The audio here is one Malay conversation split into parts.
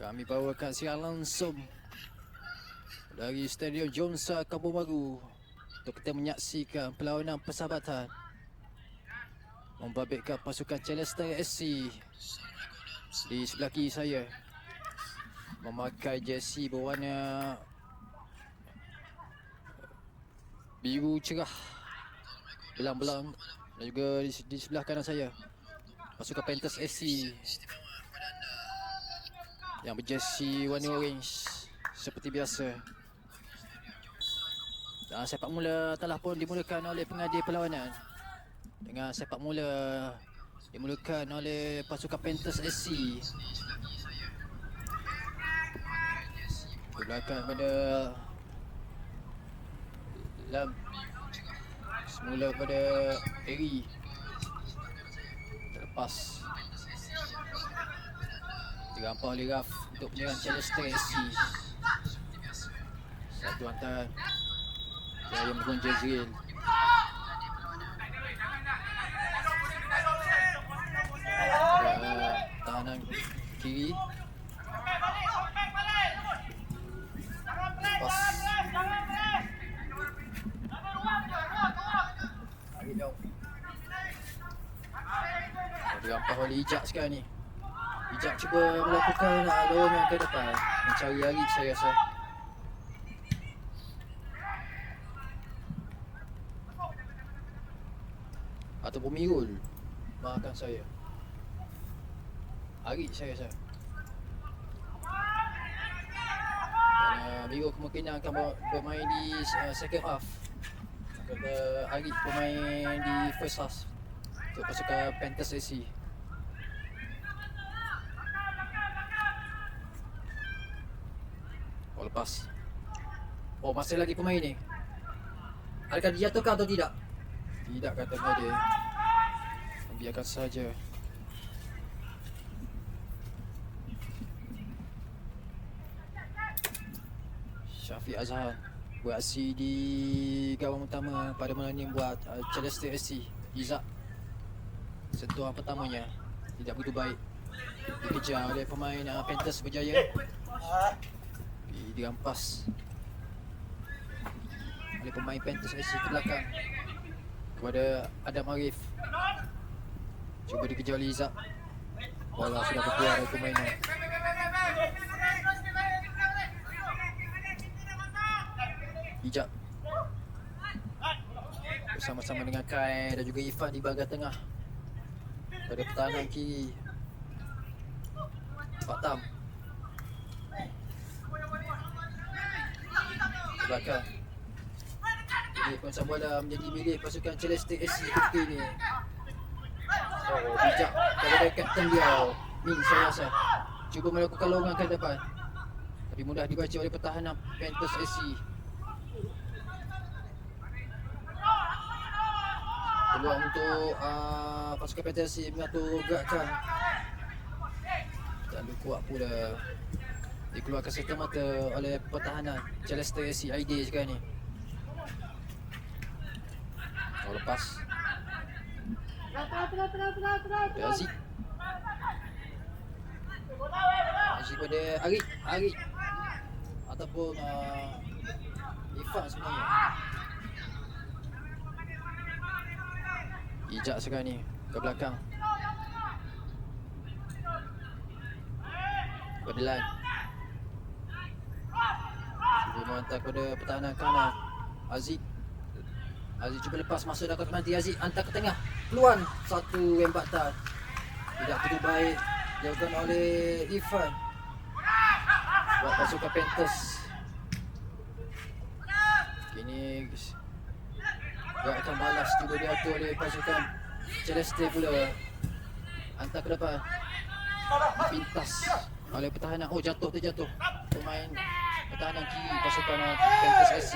Kami bawakan siaran langsung dari Stadium Jonsa Kampung Baru untuk kita menyaksikan perlawanan persahabatan membabitkan pasukan Challenger SC. Di sebelah kiri saya memakai jersey berwarna biru cerah belang-belang, dan juga di sebelah kanan saya pasukan Panthers SC yang berjersey warna orange seperti biasa. Dan sepak mula telah pun dimulakan oleh pengadil perlawanan dengan sepak mula dimulakan oleh pasukan Panthers SC. Belakang pada Lam, semula pada Eri, terlepas digampar oleh Raf untuk penyerang Challenger SC. Satu hantaran Jaya mendukung Jezreel. Tahanan kiri lepas digampar oleh Ijak sekarang ni. Ijak cuba melakukan dorongan ke depan, mencari Arid saya rasa. Ataupun Mirul, maafkan saya. Arid saya rasa. Dan Mirul kemungkinan akan bermain di second half. Kerana Arid bermain di first half untuk pasukan Panthers SC. Oh, lepas. Oh, masih lagi pemain ni. Adakah dijatuhkan atau tidak? Tidak, kata dia. Biarkan saja. Syafiq Azhar beraksi di gawang utama pada malam ini buat Challenger SC. Izzat, sentuhan pertamanya tidak begitu baik, dikejar oleh pemain Panthers berjaya. Dirampas oleh pemain Panthers SC ke belakang kepada Adam Arif. Cuba dikejar oleh Izzat. Bola sudah berkeluar dari permainan. Ijak bersama-sama dengan Kai dan juga Ifan di bahagian tengah. Pada pertahanan kiri Pak Tam ke belakang. Ini penguasaan bola menjadi milik pasukan Challenger SC ketika ini. Oh, bijak daripada kapten dia, Min saya rasa. Cuba melakukan lorongan ke depan, tapi mudah dibaca oleh pertahanan Panthers SC. Peluang untuk pasukan Panthers SC mengatur gerakan. Terlalu kuat pula dikeluarkan serta-merta oleh pertahanan Challenger SC ID sekarang ni. Oh, lepas Aziz. Aziz pada Arid ataupun Ifan sebenarnya. Ijak sekarang ni ke belakang pada Lan. Cuba menghantar kepada pertahanan kanan Aziz. Aziz cuba lepas masuk dalam kotak nanti. Aziz hantar ke tengah. Peluang satu rembatan tidak begitu baik dilakukan oleh Ifan buat pasukan Panthers. Kini gerakan balas juga diatur oleh pasukan Celeste pula. Hantar ke depan, pintas oleh pertahanan. Oh, terjatuh pemain pertahanan kiri pasukan Panthers SC.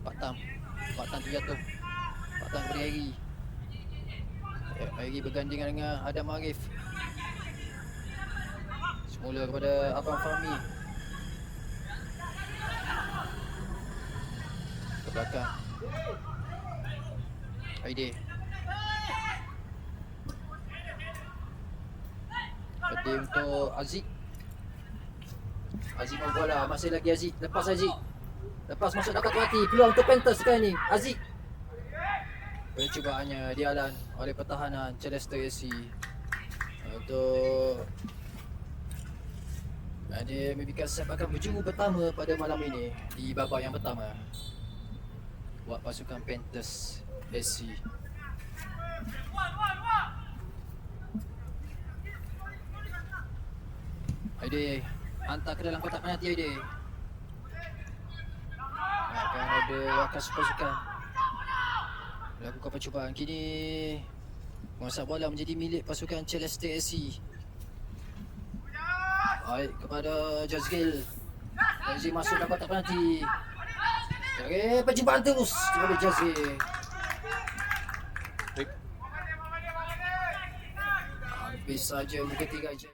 Pak Tam terjatuh. Pak Tam kepada Eri bergandingan dengan Adam Arif. Semula kepada Abang Fahmi ke belakang Aidil. Ada untuk Aziz. Aziz mahu bola. Masih lagi Aziz. Lepas Aziz. Lepas masuk dapat hati. Peluang untuk Panthers sekarang ni. Aziz. Percubaannya dihalang oleh pertahanan Celeste SC. Untuk dia membiarkan sepakan berjuru pertama pada malam ini di babak yang pertama buat pasukan Panthers SC. Aidil hantar ke dalam kotak penalti. Aidil akan ada wakas pasukan melakukan percubaan. Kini menguasai bola menjadi milik pasukan Celeste SC. Baik kepada Jazgil. Jazgil masuk dalam kotak penalti. Okey, percubaan terus kepada Jazgil. Habis saja muka tiga je.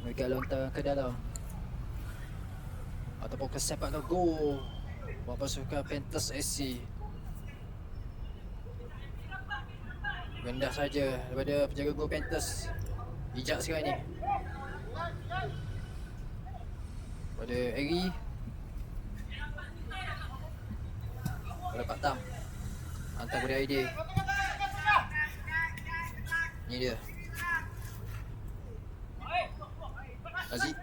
Mereka lontar ke dalam ataupun ke sepak go buat pasukan Panthers SC. Rendah saja daripada penjaga gol Panthers. Bijak sekarang ni pada Eri. Pada Pak Tam. Hantar kepada Aidil. Ni dia Aziz.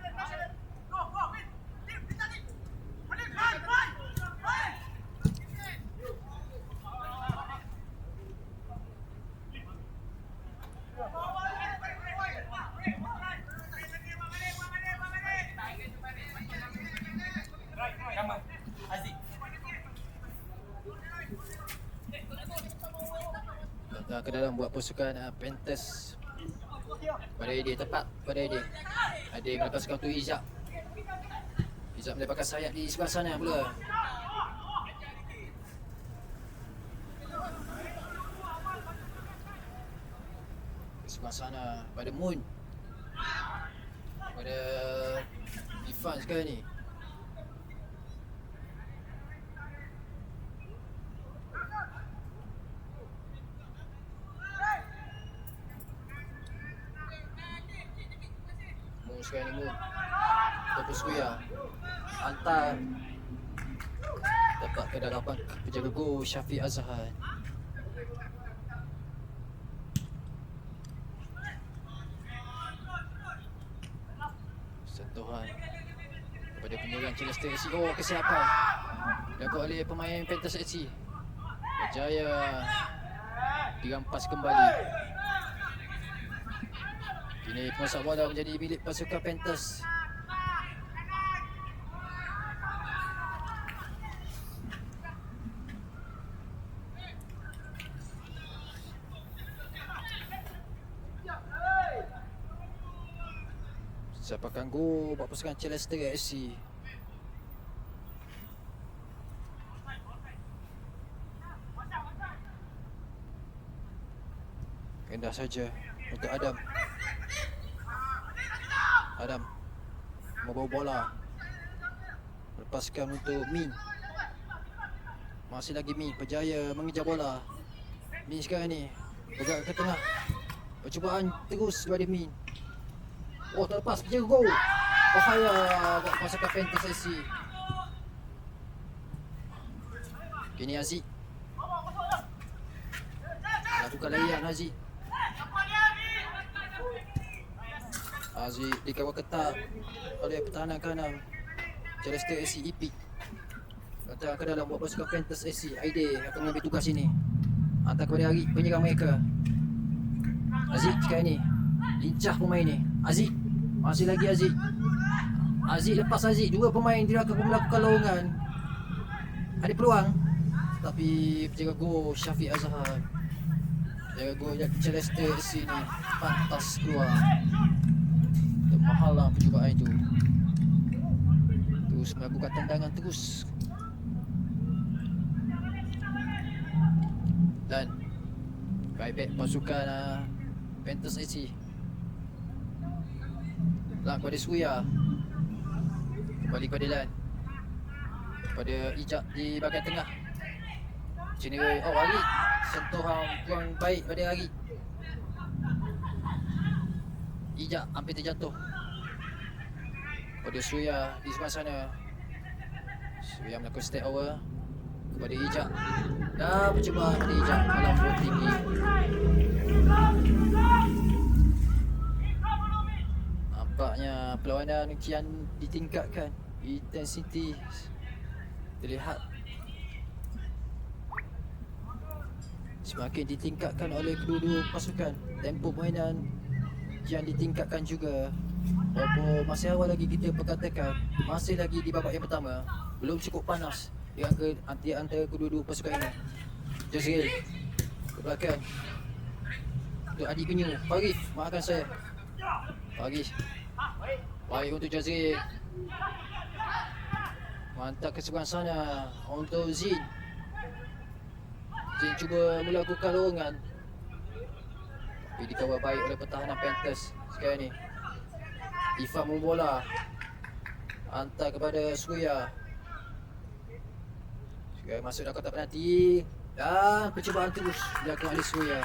Ke dalam buat pasukan Panthers. Pada Aidil, tepat pada Aidil. Aidil melepaskan untuk Izzat. Izzat melepaskan sayap di sebelah sana pula. Di sebelah sana pada Moon. Pada Ifan sekarang ni. Sekarang ni Moon ataupun Suya hantar tepat ke dalapan penjaga gol Syafiq Azhar. Sentuhan kepada penyerang Celeste SC. Oh, kesiapan dilakukan oleh pemain Panthers SC. Berjaya dirampas kembali. Kini penguasaan bola menjadi milik pasukan Panthers. Sepakan gol buat pasukan Celeste SC. Rendah saja untuk Adam. Adam membawa bola, lepaskan untuk Min. Masih lagi Min berjaya mengejar bola. Min sekarang ni bergerak ke tengah. Percubaan terus daripada Min. Oh, terlepas penjaga gol. Bahaya buat pasukan Panthers SC. Kini Aziz lakukan layan Aziz. Aziz dikawal ketat oleh pertahanan kanan Celeste SC Epic. Datang ke dalam buat pasukan Panthers SC. Aidil akan mengambil tugas ini. Hantar kepada Harik, penyerang mereka. Aziz sekarang ni lincah pemain ni. Aziz, masih lagi Aziz. Aziz lepas Aziz, dua pemain dia akan melakukan lowongan. Ada peluang tapi penjaga gol Syafiq Azhar, penjaga gol Celeste SC ni pantas keluar untuk menghalang percubaan itu. Terus melakukan tendangan terus. Dan right back pasukan Panthers SC Lan kepada Suya. Kembali kepada Lan, kepada Ijak di bahagian tengah. Sini oh Harid. Sentuhan kurang baik pada Harid. Ijak hampir terjatuh pada Suria di sebelah sana. Suria melakukan step over kepada Ijak. Dah percubaan pada Ijak melambung tinggi. Nampaknya perlawanan kian ditingkatkan. Intensiti terlihat semakin ditingkatkan oleh kedua-dua pasukan. Tempo permainan kian ditingkatkan juga. Walaupun masih awal lagi kita perkatakan, masih lagi di babak yang pertama, belum cukup panas di antara kedua-dua pasukan ini. Jazril ke belakang untuk adik penyu Farif, maafkan saya. Farif baik untuk Jazril, mantap ke seberang sana untuk Zin. Zin cuba melakukan lorongan tapi dikawal baik oleh pertahanan Panthers sekarang ni. Ifam membola, hantar kepada Suria. Suria masuk dalam kotak penalti dan percubaan terus dilakukan oleh Suria.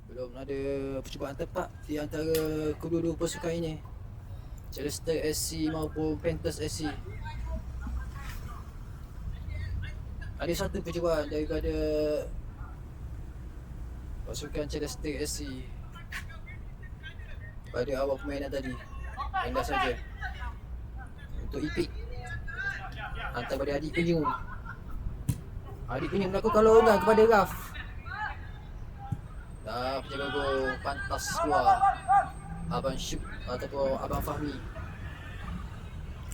Belum ada percubaan tepat di antara kedua-dua pasukan ini, Celeste SC maupun Panthers SC. Ada satu percubaan daripada pasukan Celeste SC pada awal permainan tadi. Rendah saja untuk Ipik, hantar pada adik penyu. Adik penyu melakukan lorongan kepada Raf. Dah penjaga gol pantas keluar. Abang Syuk ataupun Abang Fahmi.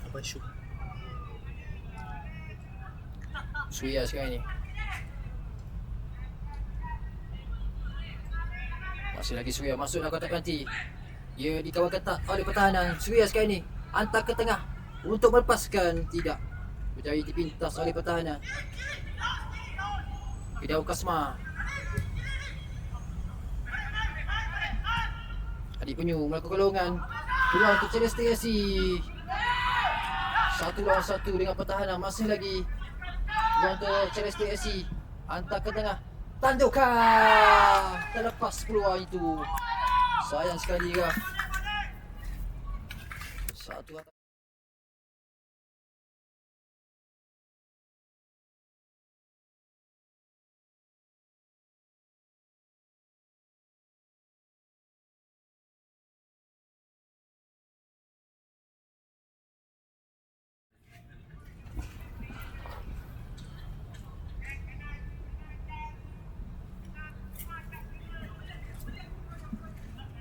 Abang Syuk. Suria sekarang ni. Masih lagi Suria masuk dalam kotak penalti. Dia dikawal ketat oleh pertahanan. Suria sekarang ni hantar ke tengah untuk melepaskan, tidak berjaya dipintas oleh pertahanan. Fidau Kasma. Adik penyu melakukan lorongan. Peluang untuk Celeste SC. 1 lawan 1 dengan pertahanan. Masih lagi peluang untuk Celeste SC. Hantar ke tengah. Tandukan. Terlepas peluang itu. Sayang sekali Raf. Satu atas.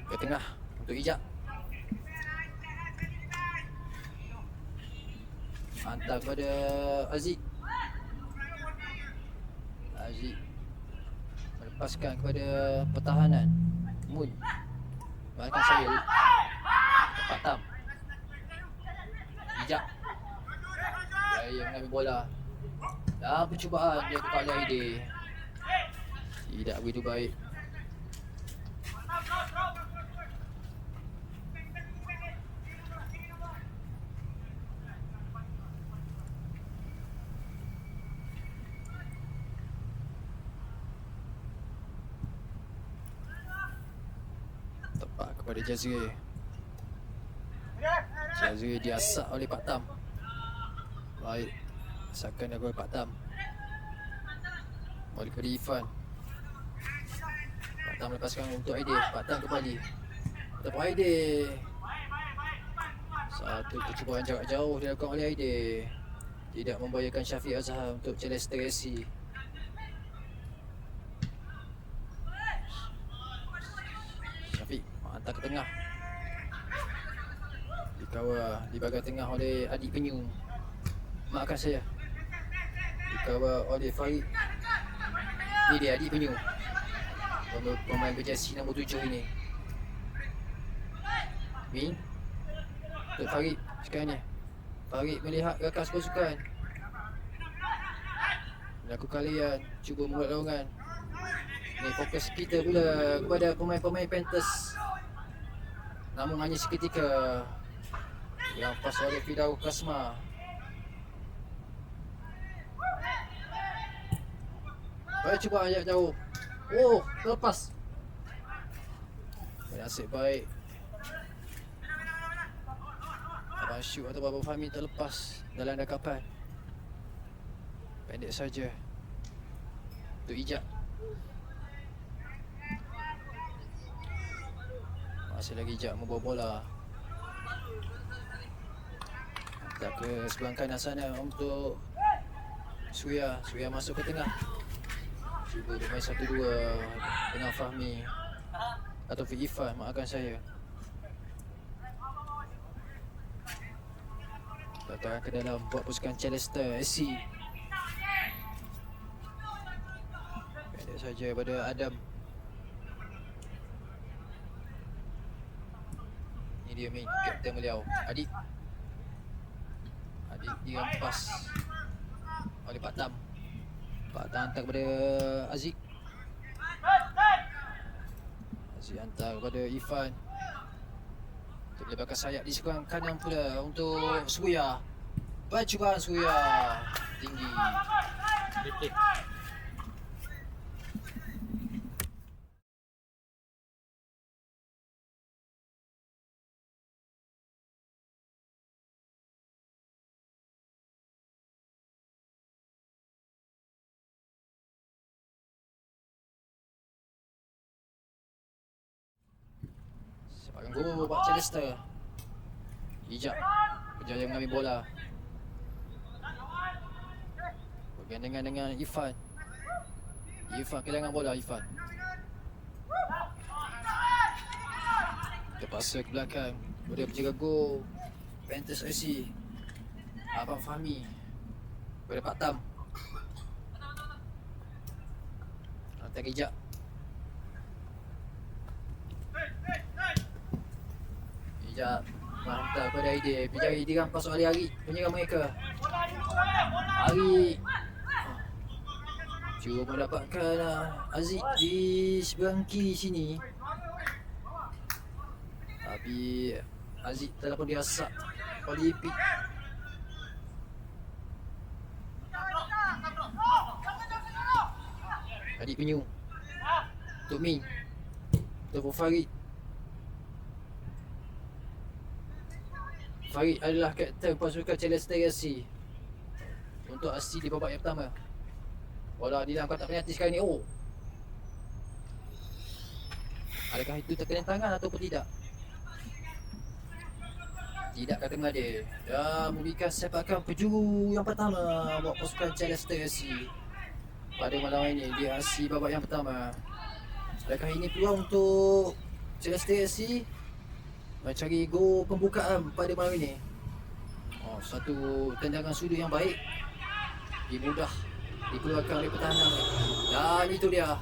Ke tengah untuk Ijak. Hantar kepada Aziz. Aziz melepaskan kepada pertahanan Mun. Bahkan saya tempat Tam. Ijak Jaya mengambil bola. Dan percubaan dia kepada Aidil tidak begitu baik. Tepat kepada Jazril. Jazril diasak oleh Pak Tam. Baik, asakan dia oleh Pak Tam. Balik kepada Irfan. Pak Tam lepaskan untuk Aidil. Pak Tam kembali untuk Aidil. Satu percubaan jarak jauh dilakukan oleh Aidil. Tidak membahayakan Syafiq Azhar untuk Celeste SC. Syafiq hantar ke tengah. Dikawal di bahagian tengah oleh adik penyu. Maafkan saya. Dikawal oleh Farid. Ni dia adik penyu. Pemain berjersey nombor 7 ini. Min Untuk Farid sekarang ni. Farid melihat rakan pasukan. Melakukan lian, cuba membuat lawangan. Ni fokus kita pula kepada pemain-pemain Panthers. Namun hanya seketika. Yang pas oleh Firdaus Kasma. Baik, cuba ajak jauh. Oh, terlepas. Nasib baik. Abang Syuk atau Abang Fahmi terlepas dalam dakapan. Pendek saja. Untuk Ijak. Masih lagi Ijak membawa bola. Hantar ke sebelah kanan sana untuk Suya. Suya masuk ke tengah. Cuba bermain 1-2 dengan Fahmi atau Ifan, maafkan saya. Datang ke dalam buat pasukan Chalester SC. Pendek saja pada Adam. Ini dia main Kapten beliau, Adik. Adik dirampas oleh Pak Tam. Pak Tam hantar kepada Aziz. Aziz hantar kepada Ifan. Untuk melebarkan sayap di seberang kanan pula untuk Suya. Percubaan Suya tinggi. Replay. Sepakan gol buat Chalester. Ijak berjaya mengambil bola. Bergandengan dengan Ifan. Ifan kehilangan bola. Ifan terpaksa ke belakang. Boleh penjaga gol Panthers FC, Abang Fahmi kepada Pak Tam. Hantar Ijak. Ijak hantar kepada Aidil. Penjara dirampas oleh Ari, penyerang mereka. Ari cuba mendapatkan Aziz di seberang kiri sini. Tapi Aziz telah pun diasak oleh Ipik. Adik Penyu untuk Min, untuk Farid. Farid adalah kapten pasukan Chalester FC untuk aksi di babak yang pertama. Bola di dalam kotak penalti sekarang ni. Oh, adakah itu terkena tangan ataupun tidak? Tidak, kata mengadir. Dan memberikan sepakan penjuru yang pertama buat pasukan Chalester FC pada malam ini di aksi babak yang pertama. Adakah ini peluang untuk Chalester FC mencari gol pembukaan pada malam ini? Oh, satu tendangan sudut yang baik dimudah dikeluarkan oleh pertahanan. Dan itu dia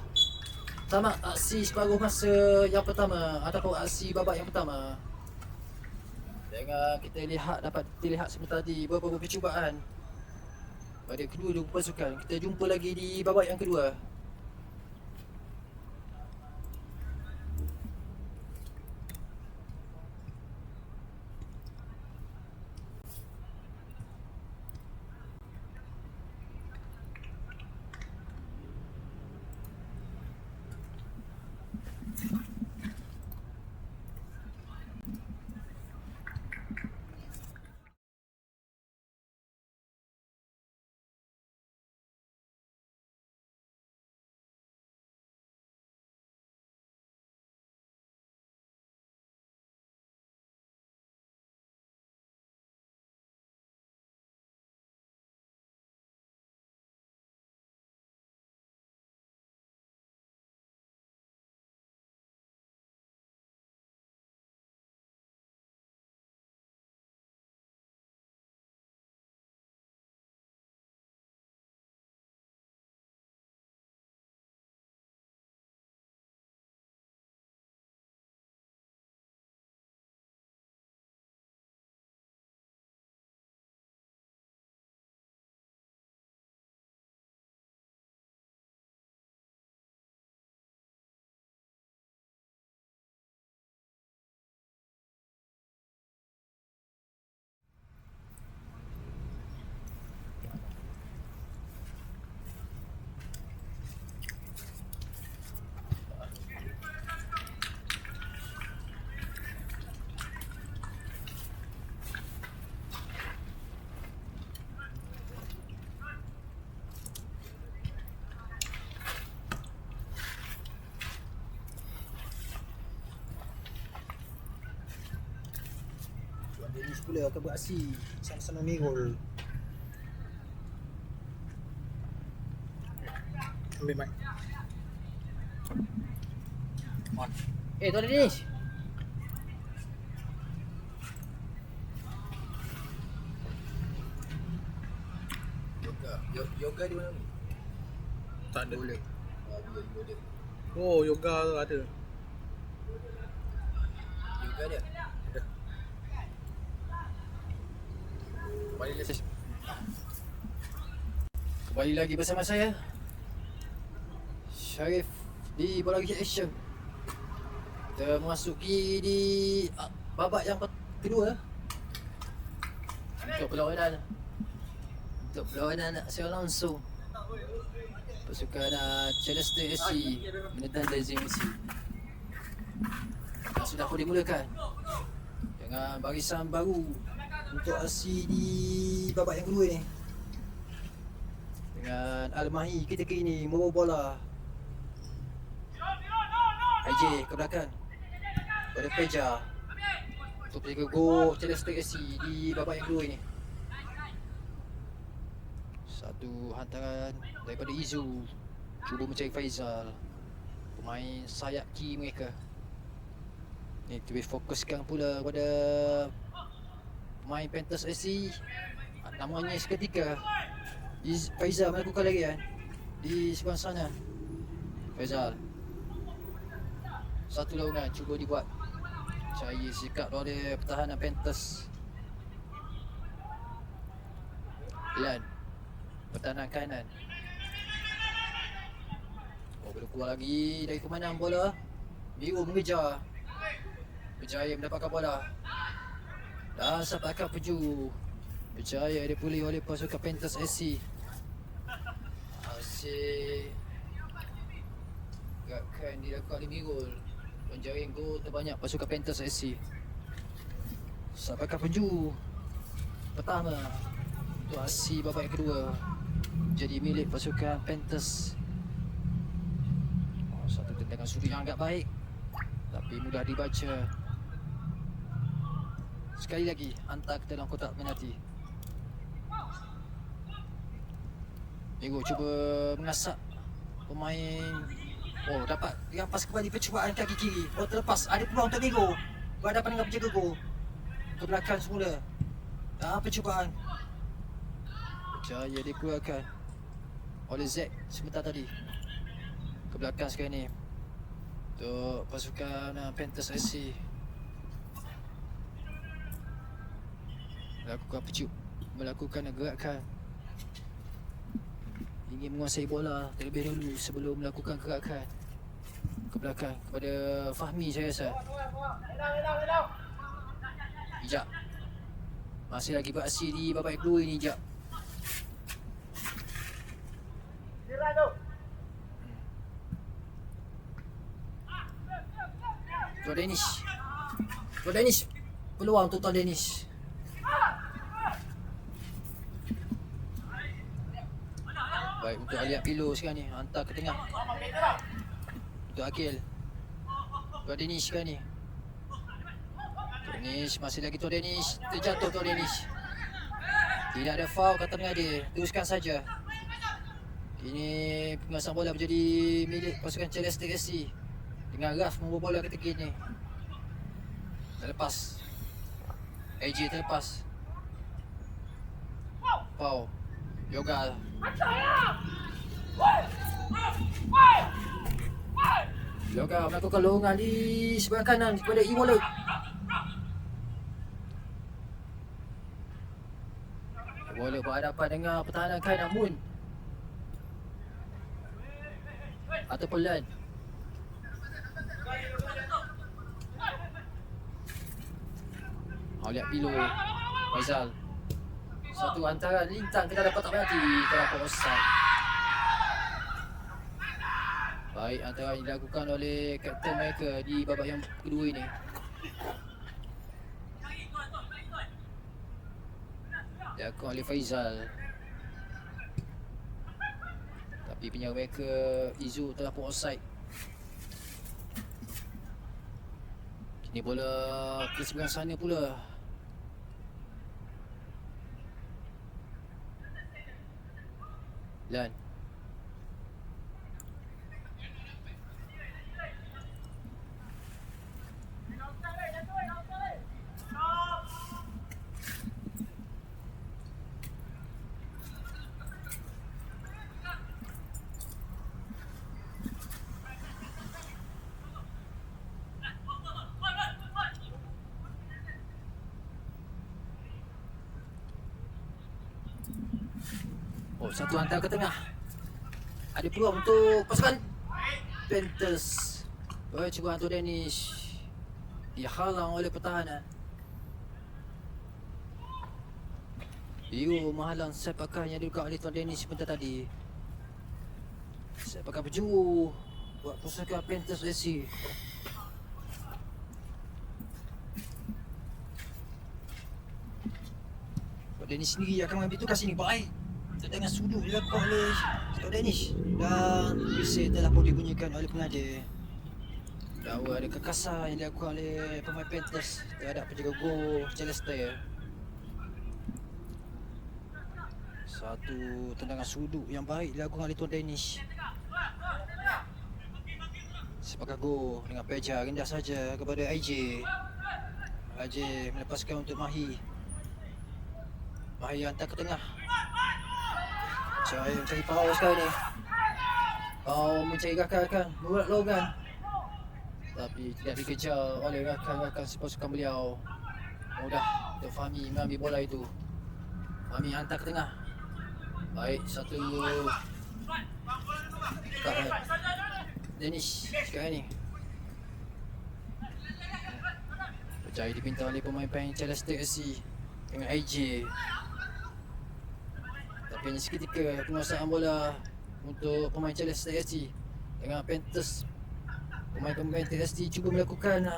tamat aksi separuh masa yang pertama ataupun aksi babak yang pertama. Dengan kita lihat, dapat dilihat sebentar tadi beberapa percubaan pada kedua-dua pasukan. Kita jumpa lagi di babak yang kedua. Dennis pula akan beraksi sama-sama Mirul. Ambil mic. On. Tuan Dennis. Yoga di mana ni? Tak ada. Boleh. Boleh. Oh, yoga tu ada. Yoga dia. Ada. Kembali lagi bersama saya Syarif di Bola Gigi Asia. Kita memasuki di babak yang kedua untuk perlawanan secara langsung pasukan Celeste SC menentang Dazim SC. Sudah pun dimulakan dengan barisan baru untuk aksi di babak yang kedua ni, dengan Al-Mahi ketika ini membawa bola. AJ ke belakang pada Peja untuk menjaga gol Celeste SC di babak yang kedua ini. Satu hantaran daripada Izu, cuba mencari Faizal, pemain sayap kiri mereka. Ni lebih fokuskan pula pada pemain Panthers SC, namanya seketika Faizal melakukan larian di sebelah sana. Faizal, satu laungan cuba dibuat, cari sikap oleh pertahanan Panthers. Lan, pertahanan kanan. Boleh keluar lagi dari pemanang bola. Biru mengejar, berjaya mendapatkan bola dan sampaikan peju. Berjaya dipulih oleh pasukan Panthers SC. Asyik gerakan dilakukan oleh Mirul, penjaring gol terbanyak pasukan Panthers SC. Sampaikan peju pertama untuk aksi babak yang kedua jadi milik pasukan Panthers. Satu tendangan sudut yang agak baik tapi mudah dibaca. Sekali lagi hantar ke dalam kotak penalti. Migo cuba mengasak pemain. Oh, dapat rampas kembali percubaan kaki kiri. Oh, terlepas. Ada peluang untuk Migo berhadapan dengan penjaga gol. Ke belakang semula. Dan percubaan berjaya dikeluarkan oleh Zack sebentar tadi. Ke belakang sekarang ni untuk pasukan Panthers SC. Melakukan gerakan, ingin menguasai bola terlebih dahulu sebelum melakukan gerakan ke belakang kepada Fahmi, saya rasa. Ijak masih lagi beraksi di babak kedua ini. Ijak Tuan Danish, peluang untuk Tuan Danish. Baik untuk Aliat Pilo sekarang ni, hantar ke tengah untuk Akil. Tuan Danish sekarang ni. Danish, masih lagi Tuan Danish. Terjatuh Tuan Danish. Tidak ada foul kata pengadil, teruskan saja. Ini penguasaan bola menjadi milik pasukan Celeste SC dengan Raf membawa bola ketika ini. Terlepas, AJ terlepas. Foul Yoga. Yoga melakukan lorongan di sebelah kanan kepada Iwola. Iwola berhadapan dengan pertahanan kanan Moon ataupun Lan. Lihat Pilo, Faizal. Satu hantaran lintang ke dalam kotak penalti, terdapat offside. Baik hantaran yang dilakukan oleh kapten mereka di babak yang kedua ini. Dilakukan oleh Faizal. Tapi penjaga mereka Izu terdapat offside. Kini bola ke sebelah sana pula. Lan. Oh, satu hantar ke tengah. Ada peluang untuk pasukan Panthers. Oh, cuba Anto Danish. Dihalang oleh pertahanan. Yu menghalang sepakan yang dilakukan oleh Tuan Danish sebentar tadi. Sepakan berjuru buat pasukan Panthers FC. Tuan Danish sendiri akan mengambil tugas ini. Baik. Dengan sudut dilakukan oleh Tuan Danish. Dan whistle telah pun dibunyikan oleh pengadir. Bahawa ada kekasaran yang dilakukan oleh pemain Panthers terhadap penjaga gol Celeste. Satu tendangan sudut yang baik dilakukan oleh Tuan Danish. Sepakat gol dengan peja rendah saja kepada AJ. AJ melepaskan untuk Mahi. Mahi hantar ke tengah. Saya mencari Pau sekarang ni. Pau mencari rakan-rakan Murat Logan, tapi tidak dikejar oleh rakan-rakan sepasukan beliau. Mudah untuk Fahmi mengambil bola itu. Fahmi hantar ke tengah. Baik, satu tahan Danish sekarang ni. Berjaya dipinta oleh pemain-pemain Celeste FC dengan AJ. Tapi hanya seketika penguasaan bola untuk pemain Celeste FC dengan Panthers. Pemain-pemain TST cuba melakukan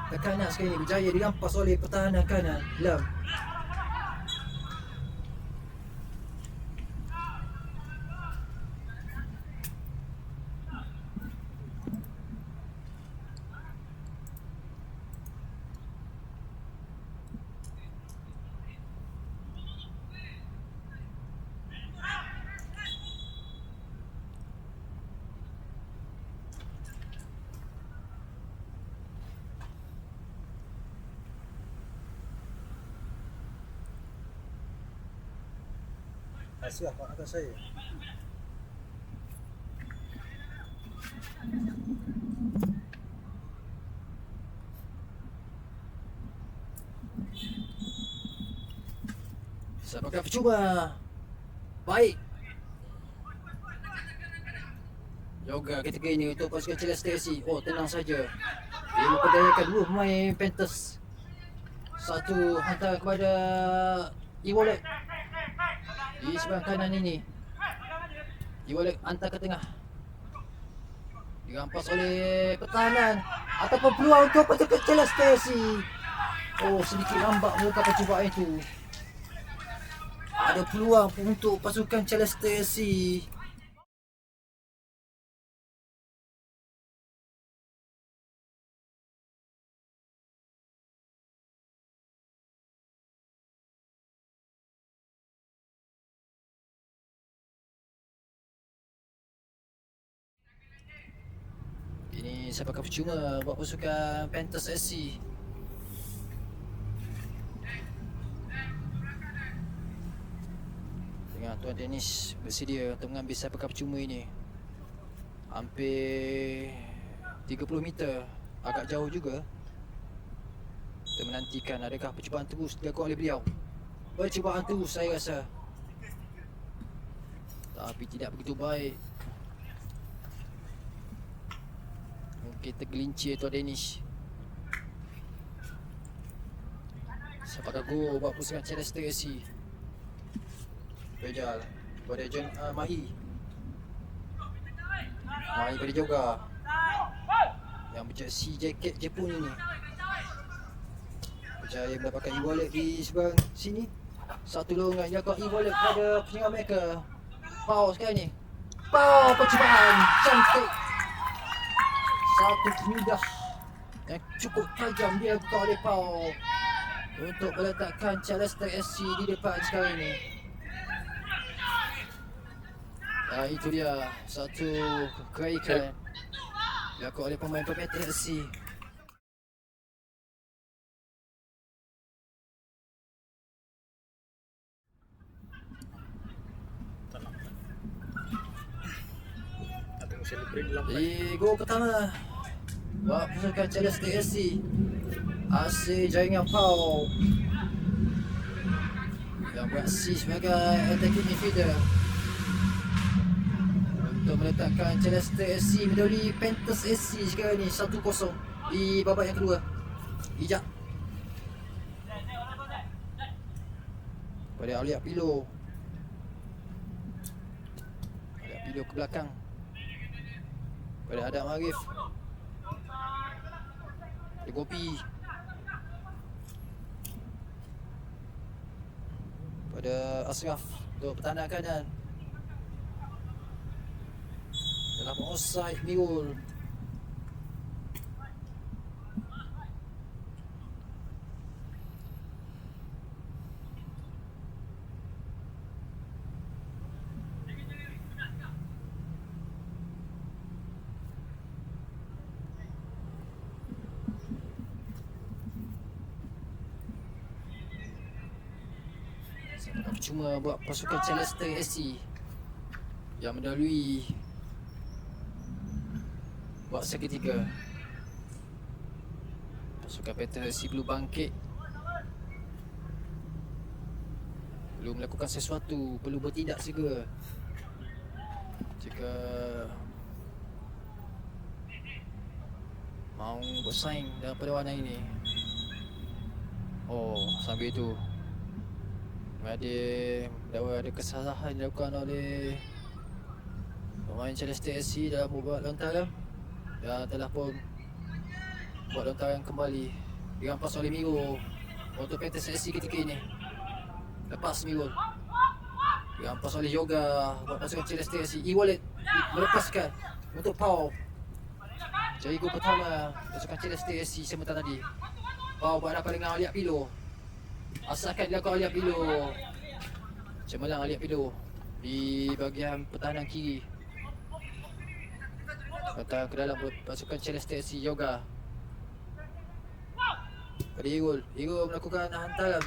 tekanan sekali ini. Berjaya dirampas oleh pertahanan kanan Lam. Siap Pak atas saya. Sepakat percuma. Baik. Yoga ketika ini untuk pasukan Celeste FC. Oh, tenang saja. Dia memperdayakan dua pemain Panthers. Satu hantar kepada E-Wallet di sebelah kanan ini. E-Wallet hantar ke tengah. Dirampas oleh pertahanan. Ataupun peluang untuk pasukan Celeste FC. Oh, sedikit lambat melakukan percubaan itu. Ada peluang untuk pasukan Celeste FC. Ini sepakat percuma buat pasukan Panthers SC. Dengan Tuan Danish bersedia untuk mengambil sepakat percuma ini. Hampir 30 meter, agak jauh juga. Kita menantikan adakah percubaan terus dilakukan oleh beliau. Percubaan terus saya rasa, tapi tidak begitu baik. Mungkin tergelincir Tuan Danish. Sepakat gol buat pasukan Celeste FC. Bejal kepada John Mahi. Mahi pada Joga yang berjersey jaket Jepun ini. Berjaya mendapatkan E-Wallet di seberang sini. Satu lorongan yang dilakukan E-Wallet kepada penyerang mereka. Pau sekarang ni. Pau, percubaan cantik. Satu mudah yang cukup tajam dilakukan oleh Pau untuk meletakkan Celeste SC di depan sekarang ini. Itu dia satu kebaikan dilakukan oleh pemain Petra FC. Atau mo celebrate lang. Jadi gol pertama buat pasukan Celeste FC. Asyik jaringan Pau yang beraksi sebagai attacking midfielder untuk meletakkan Celeste FC mendahului Panthers FC sekarang ni 1-0 di babak yang kedua. Hijab pada Aulia Pilo. Aulia Pilo ke belakang pada Adam Arif. Dia Gopi pada Asraf untuk pertahanan kanan. Dalam offside Mirul. Cuma buat pasukan Celeste SC yang mendahului buat set ketiga. Pasukan Petra FC perlu bangkit, perlu melakukan sesuatu, perlu bertindak segera jika mahu bersaing dalam perlawanan ini. Sambil itu ada kesalahan dilakukan oleh pemain Celeste SC dalam membuat lontaran dan telah pun buat lontaran kembali dirampas oleh Miro untuk Panthers SC ketika ini. Lepas Miro dirampas oleh Yoga buat pasukan Celeste SC. E-Wallet melepaskan untuk Pau. Jadi gol pertama pasukan Celeste SC sementara tadi. Pau berhadapan dengan Aliat Pilo. Asalkan dilakukan oleh Pilo. Cemerlang Aliat Pilo di bahagian pertahanan kiri. Pertahanan ke dalam pasukan Celeste FC Yoga. Pada Irul melakukan hantaran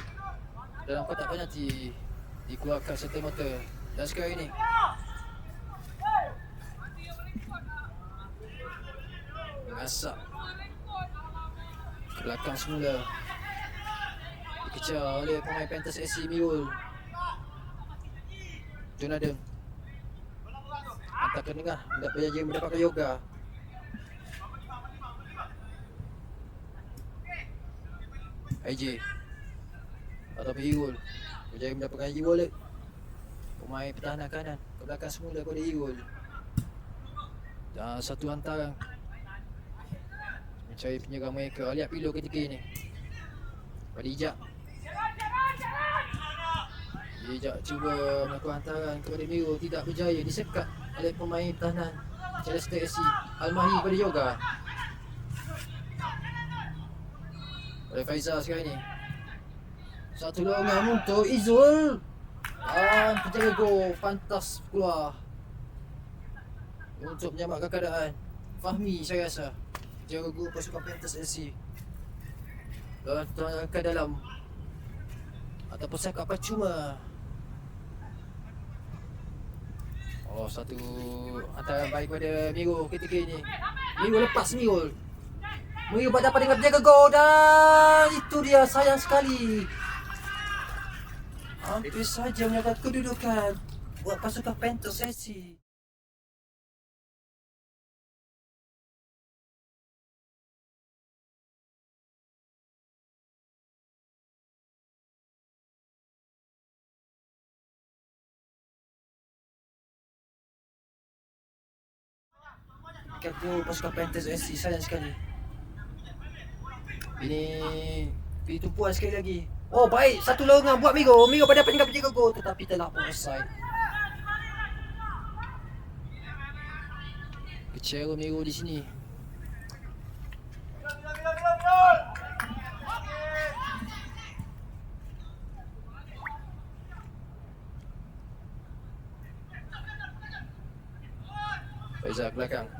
dalam kotak penalti, dikeluarkan serta-merta. Dan sekarang ini mengasak ke belakang semula, dikejar oleh pemain Panthers SC Mirul. Jonathan hantar ke tengah, hendak berjaya mendapatkan Yoga. AJ atau Irul berjaya mendapatkan E-Wallet. Pemain pertahanan kanan ke belakang semula pada Irul. Dan satu hantaran mencari penyerang mereka Aliat Pilo ketika ini pada Ijak. Ijak cuba melakukan hantaran kepada Miro, tidak berjaya, disekat oleh pemain pertahanan Celeste SC Al-Mahi pada Yoga. Oleh Faizal sekarang ni, satu longan untuk Izul dan penjaga gol pantas keluar untuk menyelamatkan keadaan. Fahmi saya rasa penjaga gol pasukan Panthers SC ke dalam ataupun sekap percuma. Satu hantaran baik pada Miro ketika ini. Miro lepas Miro berhadapan dengan penjaga gol dan itu dia, sayang sekali. Hampir saja mendapat kedudukan buat pasukan Panthers SC. Gol pasukan Panthers SC, sayang sekali. Ini tumpuan sekali lagi. Baik, satu longan buat Miro berhadapan dengan penjaga gol tetapi telah offside. Kecewa Miro di sini. Faizal ke belakang.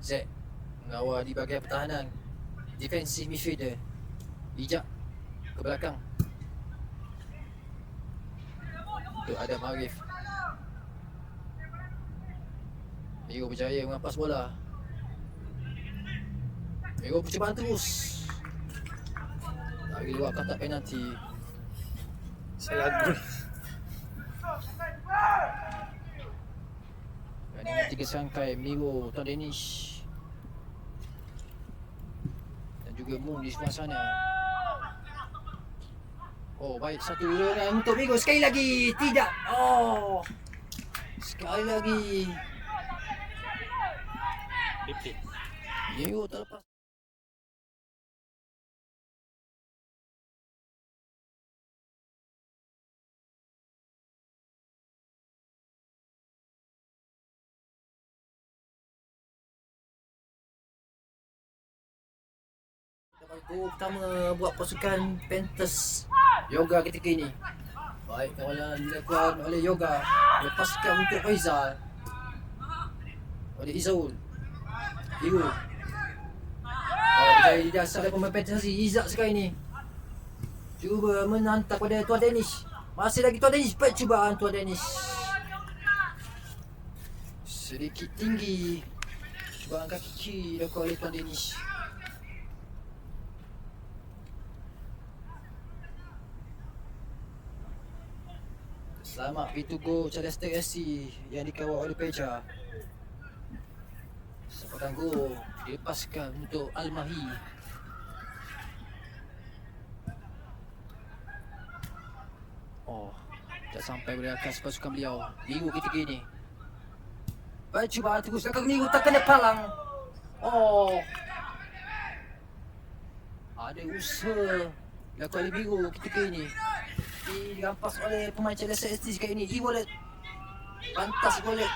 Z mengawal di bahagian pertahanan. Defensive midfielder. Bijak ke belakang. Untuk Adam Arif. Miro berjaya mengampas bola. Miro percubaan terus. Lagi luar kotak penalti. Saya gol. Dengan 3 serangkai Miro, Tuan Danish dan juga Moon di sebelah sana. Oh, baik, satu dorongan untuk Miro. Sekali lagi. Tidak. Oh, sekali lagi. Miro terlepas. Gol pertama buat pasukan Panthers Yoga ketika ini. Baik kawalan dilakukan oleh Yoga. Lepaskan untuk Faizal. Oleh Izaul. Iru. Oh, berjaya didasar oleh pemain Panthers Izzat sekali ini. Cuba menhantar pada Tuan Danish. Masih lagi Tuan Danish. Percubaan Tuan Danish. Sedikit tinggi. Cubaan kaki kiri dilakukan oleh Tuan Danish. Selamat pintu gol Celeste SC yang dikawal oleh Peja. Sepakan gol dilepaskan untuk Al-Mahi. Oh, tak sampai berakas pasukan beliau. Minggu ketika ini. Percubaan terus belakang Minggu tak kena palang. Oh, ada usaha dilakukan oleh Minggu ketika ini. Dirampas oleh pemain Celeste SC kali ini. E-wallet pantas wallet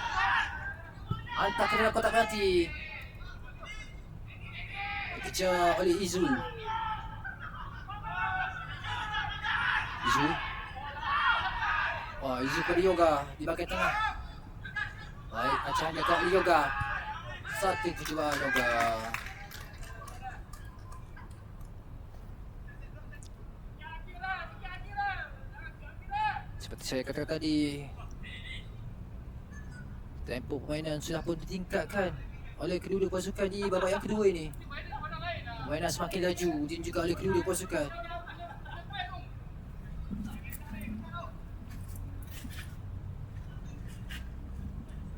hantar ke dalam kotak penalti. Dikejar oleh Izul. Izul. Wah, Izul pada Yoga di bahagian tengah. Baik, ancaman dekat oleh Yoga. Satu percubaan Yoga. Seperti saya katakan tadi, tempo permainan sudah pun ditingkatkan oleh kedua-dua pasukan di babak yang kedua ini. Permainan semakin laju dan juga oleh kedua-dua pasukan.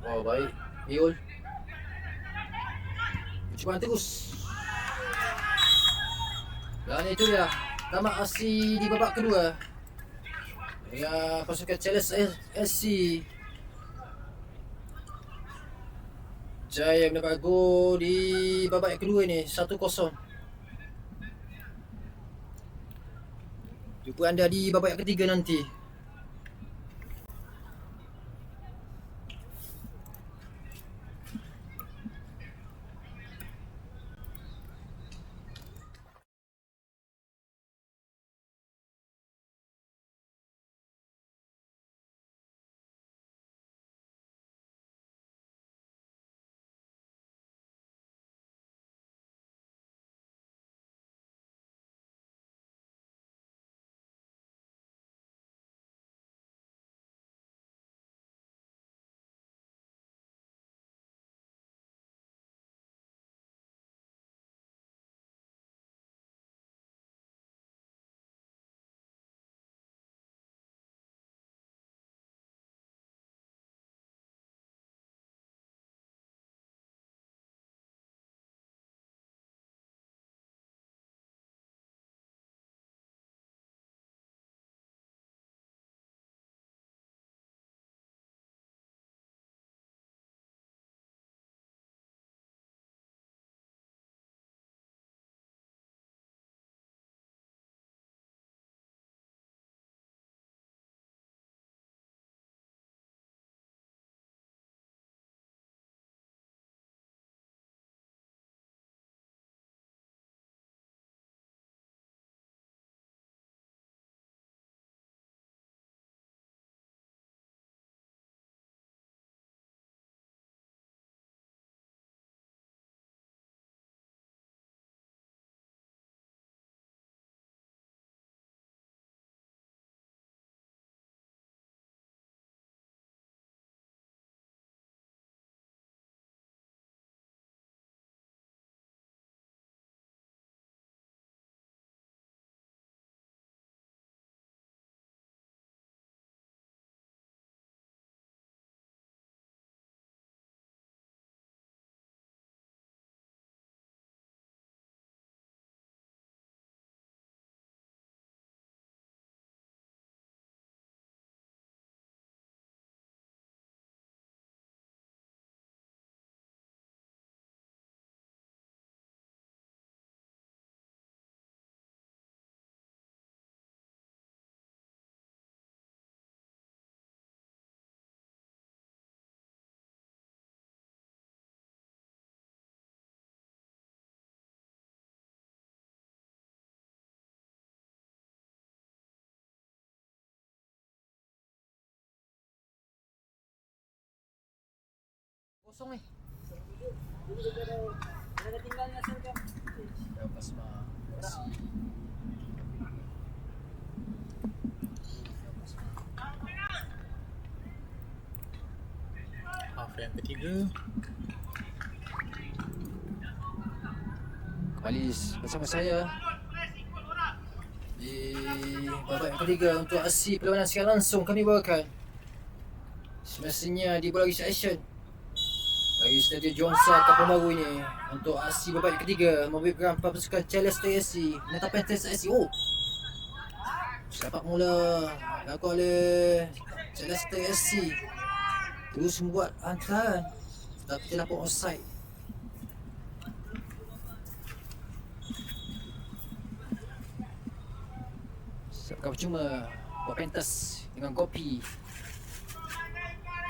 Oh, baik. Miul. Percubaan terus. Dan itu dia tamat aksi di babak kedua. Ya, pasukan Celeste SC jaya mendapat gol di babak yang kedua ni 1-0. Jumpa anda di babak yang ketiga nanti. Kosong ni. Ada tinggal na sir kam. Lepas masih. Half yang ketiga. Kembali bersama saya di babak yang ketiga untuk aksi perlawanan secara langsung kami bawakan. Semestinya di Bola Gisha Action bagi Stadion Jongsa Kampung Baru ini untuk aksi babak yang ketiga memberikan pasukan Celeste SC menetapkan Celeste SC. Oh, sepak mula dilakukan oleh Celeste SC, terus membuat hantaran tetapi terdapat offside. Sebab percuma buat pentas dengan Kopi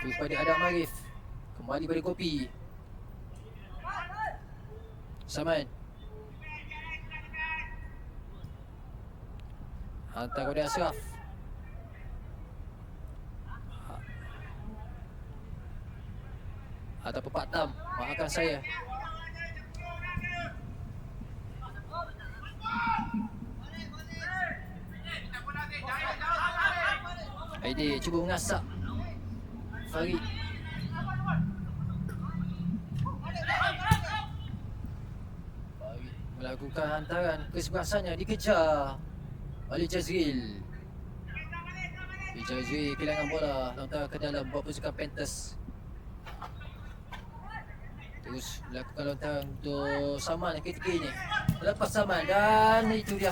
kepada Adam Arif. Kembali pada Kopi. Saman hantar kepada Ashraf. Ataupun Pak Tam, maafkan saya. Aidi cuba mengasak Farid. Farid melakukan hantaran kesebelasannya, dikejar oleh Jazril. Jazril kehilangan bola, lontar ke dalam buat pasukan Panthers. Terus melakukan lontaran untuk Saman ketika ini. Lepas Saman dan itu dia.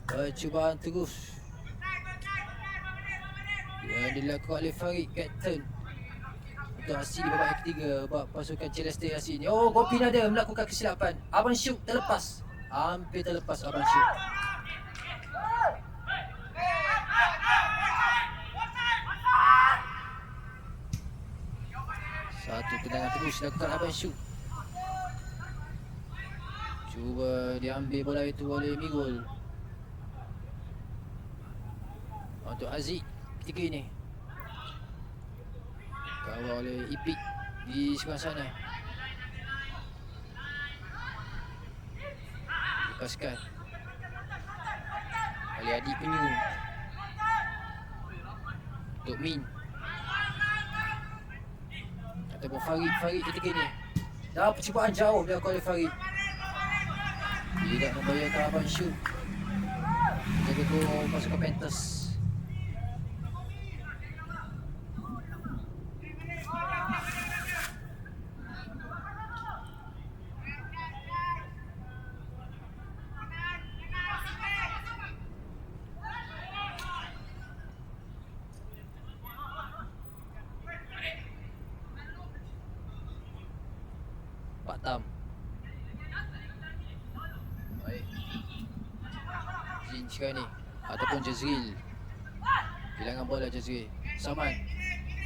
Percubaan terus yang dilakukan oleh Farid, kapten untuk aksi di babak yang ketiga buat pasukan Celeste aksi ini. Oh, Kopi Nada melakukan kesilapan. Abang Syuk terlepas. Hampir terlepas Abang Syuk. Satu tendangan terus dilakukan Abang Syuk. Cuba diambil bola itu oleh Migul. Untuk Aziz ketika ini kawal oleh Ipik di sebelah sana. Lepaskan oleh Adik Penyu untuk Min ataupun Farid ketika ini. Dah percubaan jauh dilakukan oleh Farid. Tidak membayarkan Abang Syuk jaga gol pasukan Panthers. Pak Tam. Baik. Zin sekarang ni ataupun Jazril. Kehilangan bola Jazril. Saman.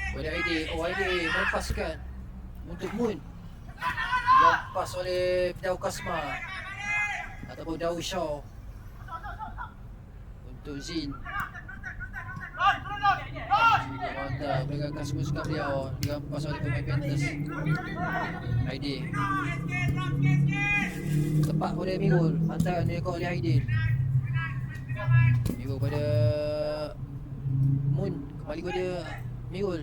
Pada Aidi. Oh, Aidi melepaskan untuk Moon. Lepas oleh Daud Kasma ataupun Daud Shaw untuk Zin. Mantap, mereka kasih suka beliau dirampas oleh pemain Panthers. Aidil tepat pada Mirul, hantaran dilakukan oleh Aidil. Mirul pada Mun, kembali pada Mirul.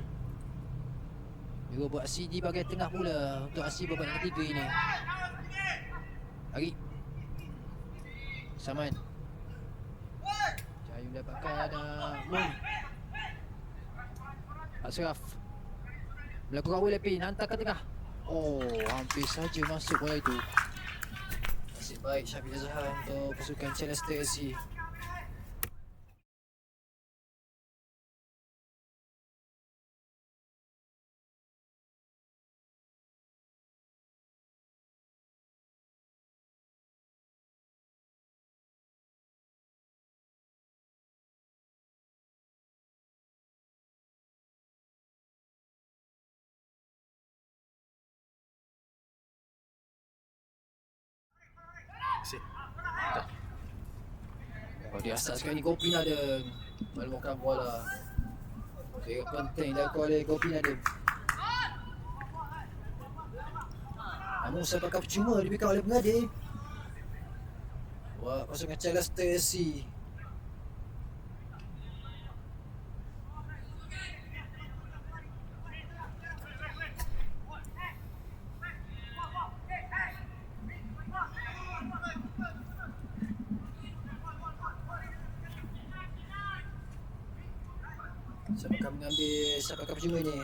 Mirul buat aksi di bahagian tengah pula untuk aksi babak yang ketiga ini. Arif Saman Cahaya mendapatkan Mun. Ashraf melakukan bola pin, hantar ke tengah. Oh, hampir saja masuk bola itu. Nasib baik Syafiq Azhar untuk pasukan Celeste SC. Oh, di asas sekarang ni Kopi Nada menemukan bola. Kira penting dilakukan oleh Kopi Nada. Namun sepakan percuma diberikan oleh pengadil. Wah, pasukan Celeste SC. Siapa akan mengambil sepakan percuma ini?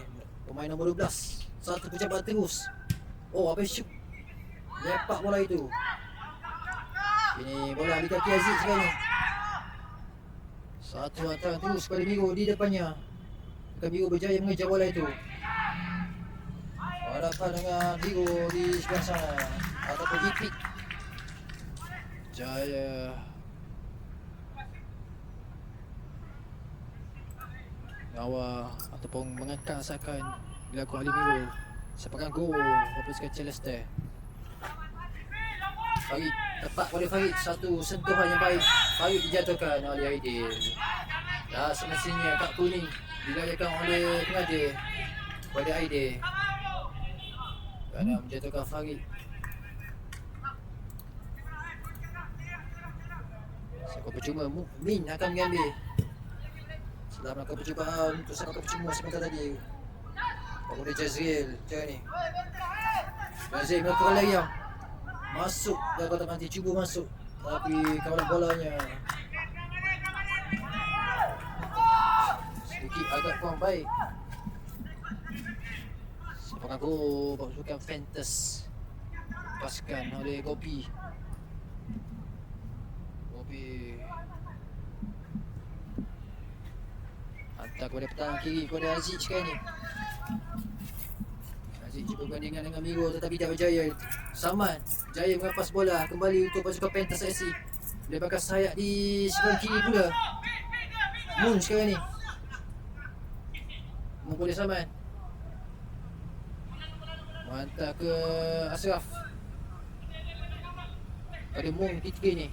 Pemain nombor 12. Satu pejabat terus. Oh, apa syuk. Lepak bola itu. Ini bola di kaki Aziz sekarang ni. Satu hantaran terus pada Miro di depannya. Bukan Miro berjaya mengejar bola itu. Hadapan dengan Miro di sebelah sana. Ataupun Ipik. Jaya ngawal ataupun mengangkat asalkan dilakukan oleh Miro. Sepakan gol pasukan Celeste. Farid tepat oleh Farid, satu sentuhan yang baik. Farid dijatuhkan oleh Aidil. Dah semestinya kad kuning dilayakan oleh pengadil kepada Aidil kerana menjatuhkan Farid. Sepakan percuma Min akan mengambil. Setelah melakukan percubaan untuk sepakan percuma sebentar tadi. Kemudian Jazril macam ni. Jazril melakukan larian. Masuk dalam kotak penalti, cuba masuk. Tapi kawalan bolanya sedikit agak kurang baik. Sepakan gol pasukan Fantas. Lepaskan oleh Gopi. Hantar kepada petang kiri kepada Aziz sekarang ni. Aziz cuba bandingkan dengan Miro tetapi tidak berjaya. Saman jaya mengapas bola kembali untuk pasukan Pentas SC. Lepaskan sayap di sebelah kiri pula. Moon sekarang ni. Moon boleh Saman. Hantar ke Ashraf. Pada Moon ketiga ni.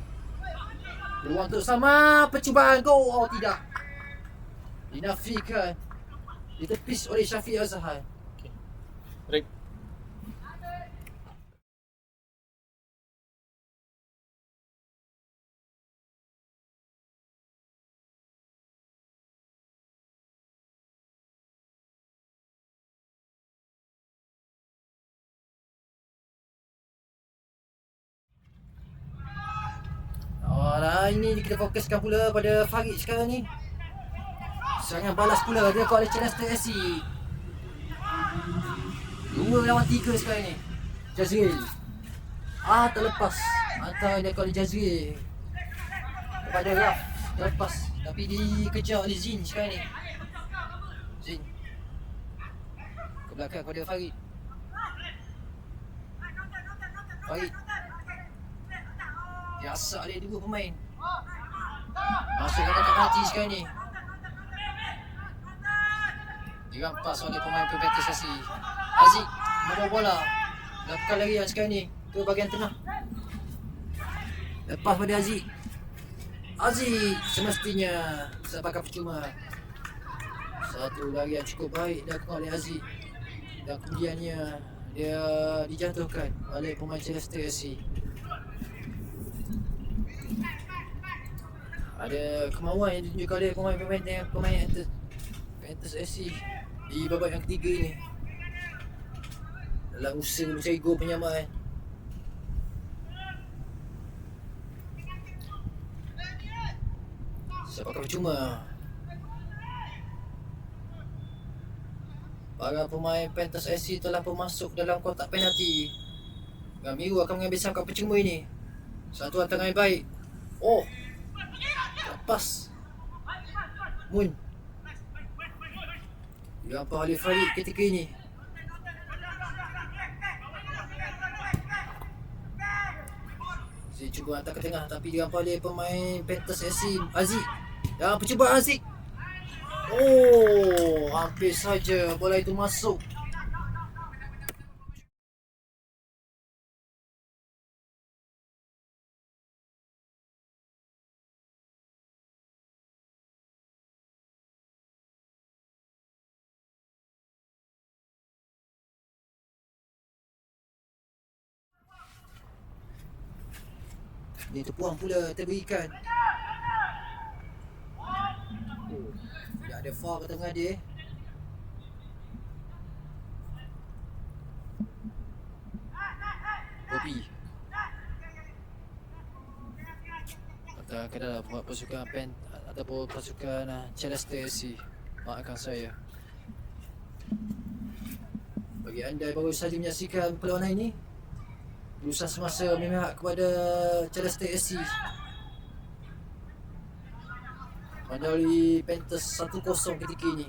Peluang untuk Sama. Percubaan gol. Oh tidak. Dinafikan. Ditepis oleh Syafiq Azhar. Okay. Break. Ini kita fokuskan pula pada Farid sekarang ni. Serangan balas pula dia oleh Celeste SC. 2 lawan 3 sekarang ni. Jazril. Terlepas. Hantar dia oleh Jazril kepada Raf. Terlepas. Tapi dikejar oleh Zin sekarang ni. Zin ke belakang kepada Farid. Farid dia asak dia 2 pemain. Masuk ke kotak penalti sekarang ni. Dirampas oleh pemain Perbetisasi. Aziz membawa bola. Lakukan larian sekarang ni ke bahagian tengah. Lepas pada Aziz. Aziz semestinya sepakan percuma. Satu larian cukup baik dilakukan oleh Aziz. Dan kemudiannya dia dijatuhkan oleh pemain Celeste SC. Ada kemauan yang ditunjukkan oleh pemain-pemain dengan pemain Fantas SC di babak yang ketiga ini dalam usaha mencari gol penyamaan. Sepakan percuma. Para pemain Fantas SC telah pun masuk dalam kotak penalti. Gamiru akan mengambil sepakan percuma ini. Satu hantaran yang baik. Oh, lepas Moon dirampas oleh Farid ketika ini. Saya cuba hantar ke tengah tapi dirampas oleh pemain Fantas SC Aziz. Dan percubaan Aziz. Oh, hampir saja bola itu masuk. Ni terpuang pula terberikan. Ya ada foul ke tengah dia. Bobby atau ke dalam buat pasukan pen ataupun pasukan Celeste SC. Maafkan saya. Bagi anda baru saja menyaksikan perlawanan ini, berusaha semasa memihak kepada Celeste SC mendahului Panthers 1-0 ketika ini.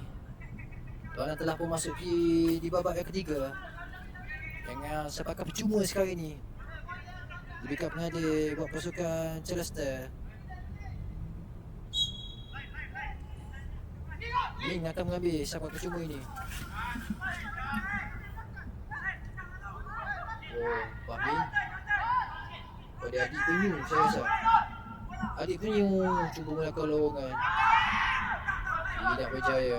Perlawanan telah pun masuki di babak yang ketiga dengan sepakat percuma sekarang ini. Diberikan pengadir buat pasukan Celeste. Ming akan mengambil sepakat percuma ini. Oh, Fahmin. Oh, dia adik penyu saya rasa. Adik penyu cuba melakukan lowongan. Tidak berjaya.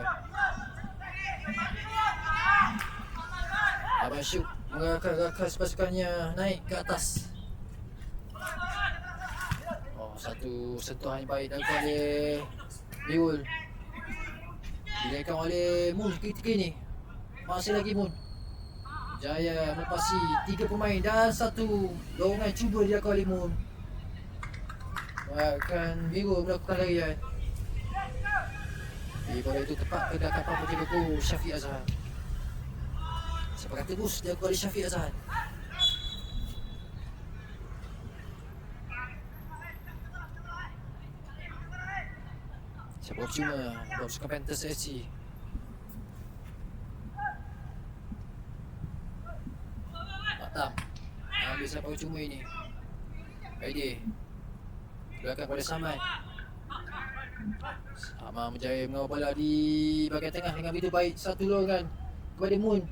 Abang Syuk mengakas pasukannya naik ke atas. Oh, satu sentuhan yang baik dilakukan oleh Biul. Dilakukan oleh Moon ketika ini. Masih lagi Moon. Jaya melepasi 3 pemain dan satu lowongan cuba dilakukan oleh Moon. Akan Biul melakukan larian. Bola itu tepat ke dekat kapal penjaga gol Syafiq Azhar. Sepakat terus dilakukan oleh Syafiq Azhar. Sebuah cuma buat pasukan Panthers SC. Matam ambil sebuah cuma ini. Aidi belakang pada Samad. Sama menjaya mengawal bola di bahagian tengah dengan begitu baik. Satu lowongan kepada Moon.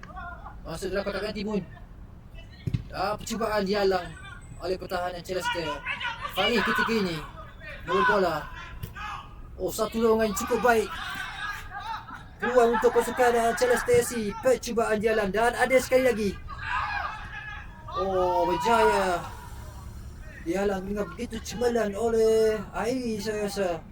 Masuk dalam kotak ganti Moon. Percubaan dihalang oleh pertahanan Celeste. Fahmi ketika ini mengawal bola. Oh, satu lowongan cukup baik. Peluang untuk pasukan Celeste SC. Percubaan dihalang dan ada sekali lagi. Oh, berjaya. Dihalang dengan begitu cemerlang oleh Airi saya rasa.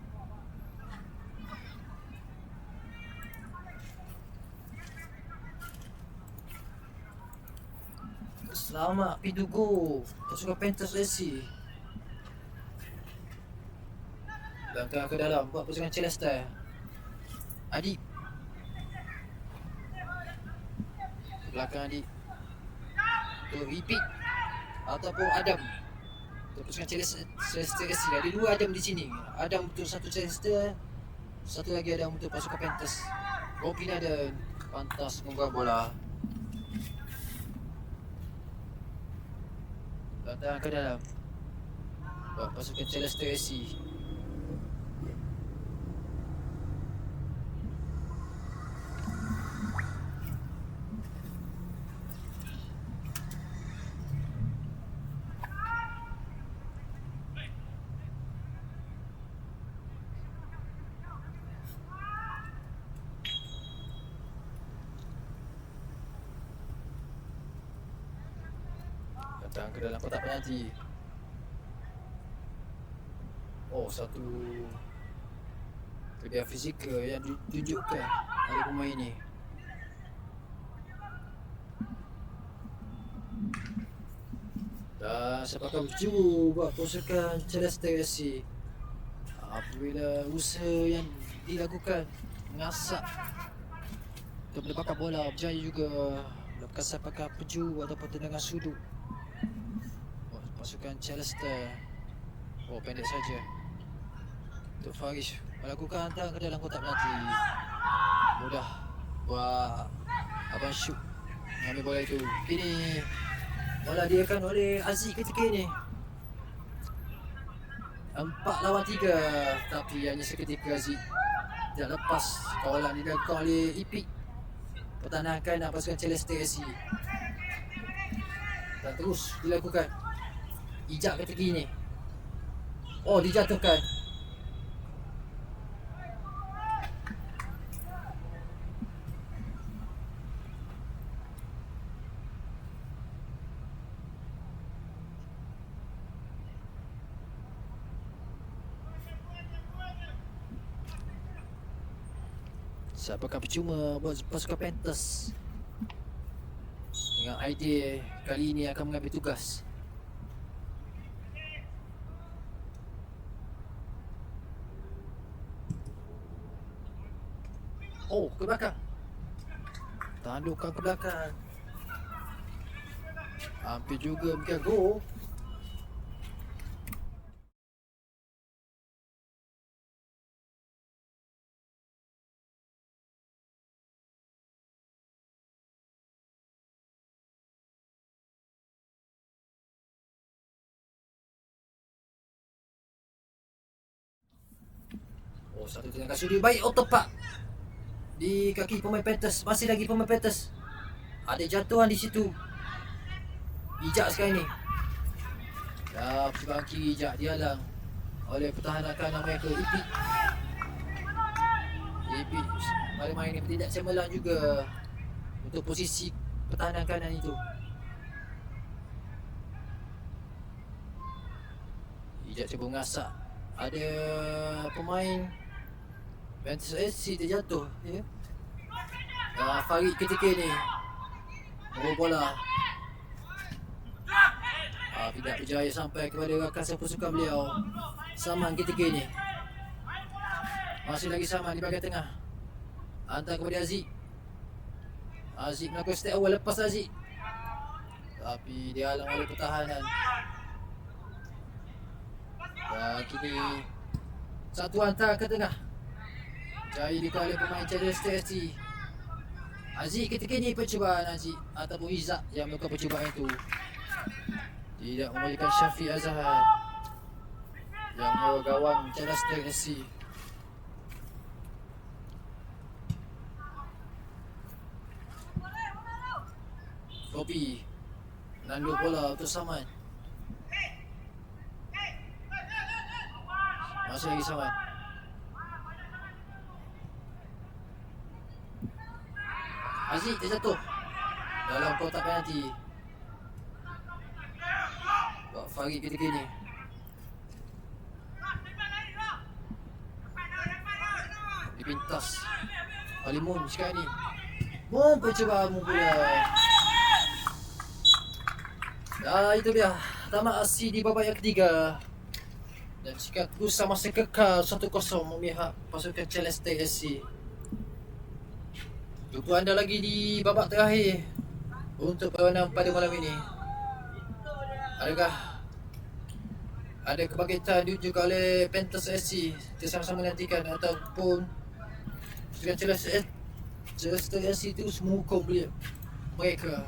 Selamat pintu gol pasukan Panthers SC. Langkah ke dalam buat pasukan Celeste. Adik belakang Adik tu repeat ataupun Adam untuk pasukan Celeste SC. Ada 2 Adam di sini. Adam untuk satu Celeste, satu lagi Adam untuk pasukan Panthers. Robin ada pantas menggunakan bola. Datang ke dalam buat pasukan Celeste SC. Datang ke dalam kotak penalti. Oh, satu kelebihan fizikal yang ditunjukkan oleh pemain ini. Dan sepakat berjuru buat pasukan Celeste SC. Apabila usaha yang dilakukan mengasak untuk mendapatkan bola, berjaya juga mendapatkan sepakat penjuru ataupun tendangan sudut. Pasukan Celeste. Oh, pendek saja. Untuk Farish melakukan hantaran ke dalam kotak penalti. Mudah buat Abang Syuk mengambil bola itu. Kini bola diakan oleh Aziz ketika ini. 4 lawan 3. Tapi hanya seketika Aziz tidak lepas kawalan dilakukan oleh Ipik. Pertahanan pasukan Celeste SC. Dan terus dilakukan. Ijak ketika ini. Oh, dijatuhkan. Apakah percuma buat pasukan Panthers dengan idea kali ini akan mengambil tugas. Oh, ke belakang. Tandukan ke belakang. Hampir juga mungkin go. Oh, satu tendangan sudi baik. Oh, tepat di kaki pemain Panthers. Masih lagi pemain Panthers. Ada jatuhan di situ. Bijak sekali ni. Dah percubaan kiri bijak dihalang oleh pertahanan kanan mereka. Ipit pada main ni tidak cemerlang juga untuk posisi pertahanan kanan itu. Bijak cuba mengasak. Ada pemain Panthers FC terjatuh, ya. Farid ketika ni membawa bola. Tidak berjaya sampai kepada rakan pasukan beliau. Saman ketika ni. Masih lagi Saman di bahagian tengah. Hantar kepada Aziz. Aziz melakukan step awal, lepas Aziz. Tapi dihalang oleh pertahanan. Dan kini satu hantar ke tengah. Jaya dikawal oleh pemain Chelsea FC. Aziz ketika ni percubaan Aziz ataupun Izzat yang melakukan percubaan itu. Tidak membolehkan Syafiq Azhar yang membawa gawang Chelsea FC. Kopi menanduk bola untuk Saman. Masih lagi Saman. Aziz terjatuh dalam kotak penalti. Buat Farid ketika ni. Dipintas oleh Mun sekarang ni. Mun percubaan Mun pula. Itu dia tamat aksi di babak yang ketiga. Dan jika terus masih kekal 1-0 memihak pasukan Chelsea FC. Jumpa anda lagi di babak terakhir untuk perlawanan pada malam ini. Adakah ada kebangkitan ditunjukkan oleh Panthers FC? Kita sama-sama menantikan, ataupun dengan Chelsea FC terus menghukum mereka.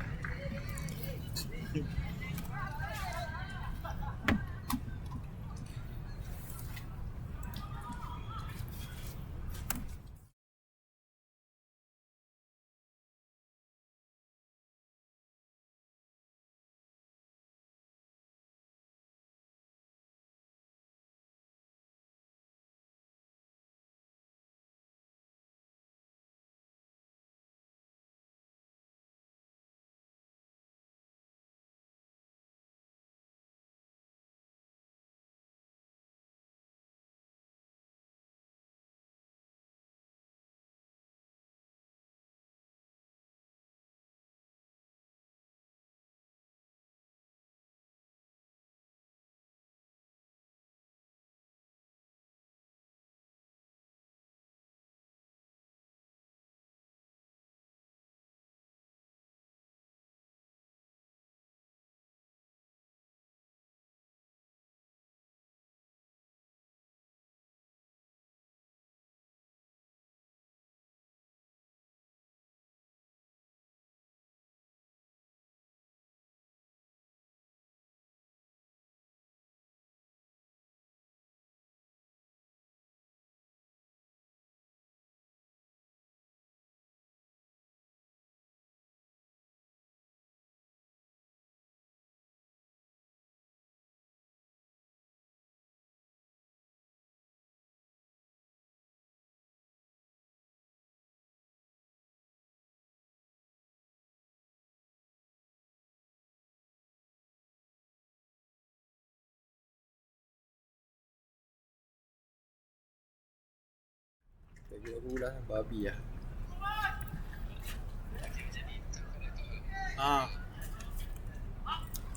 Bagi aku lah babi lah.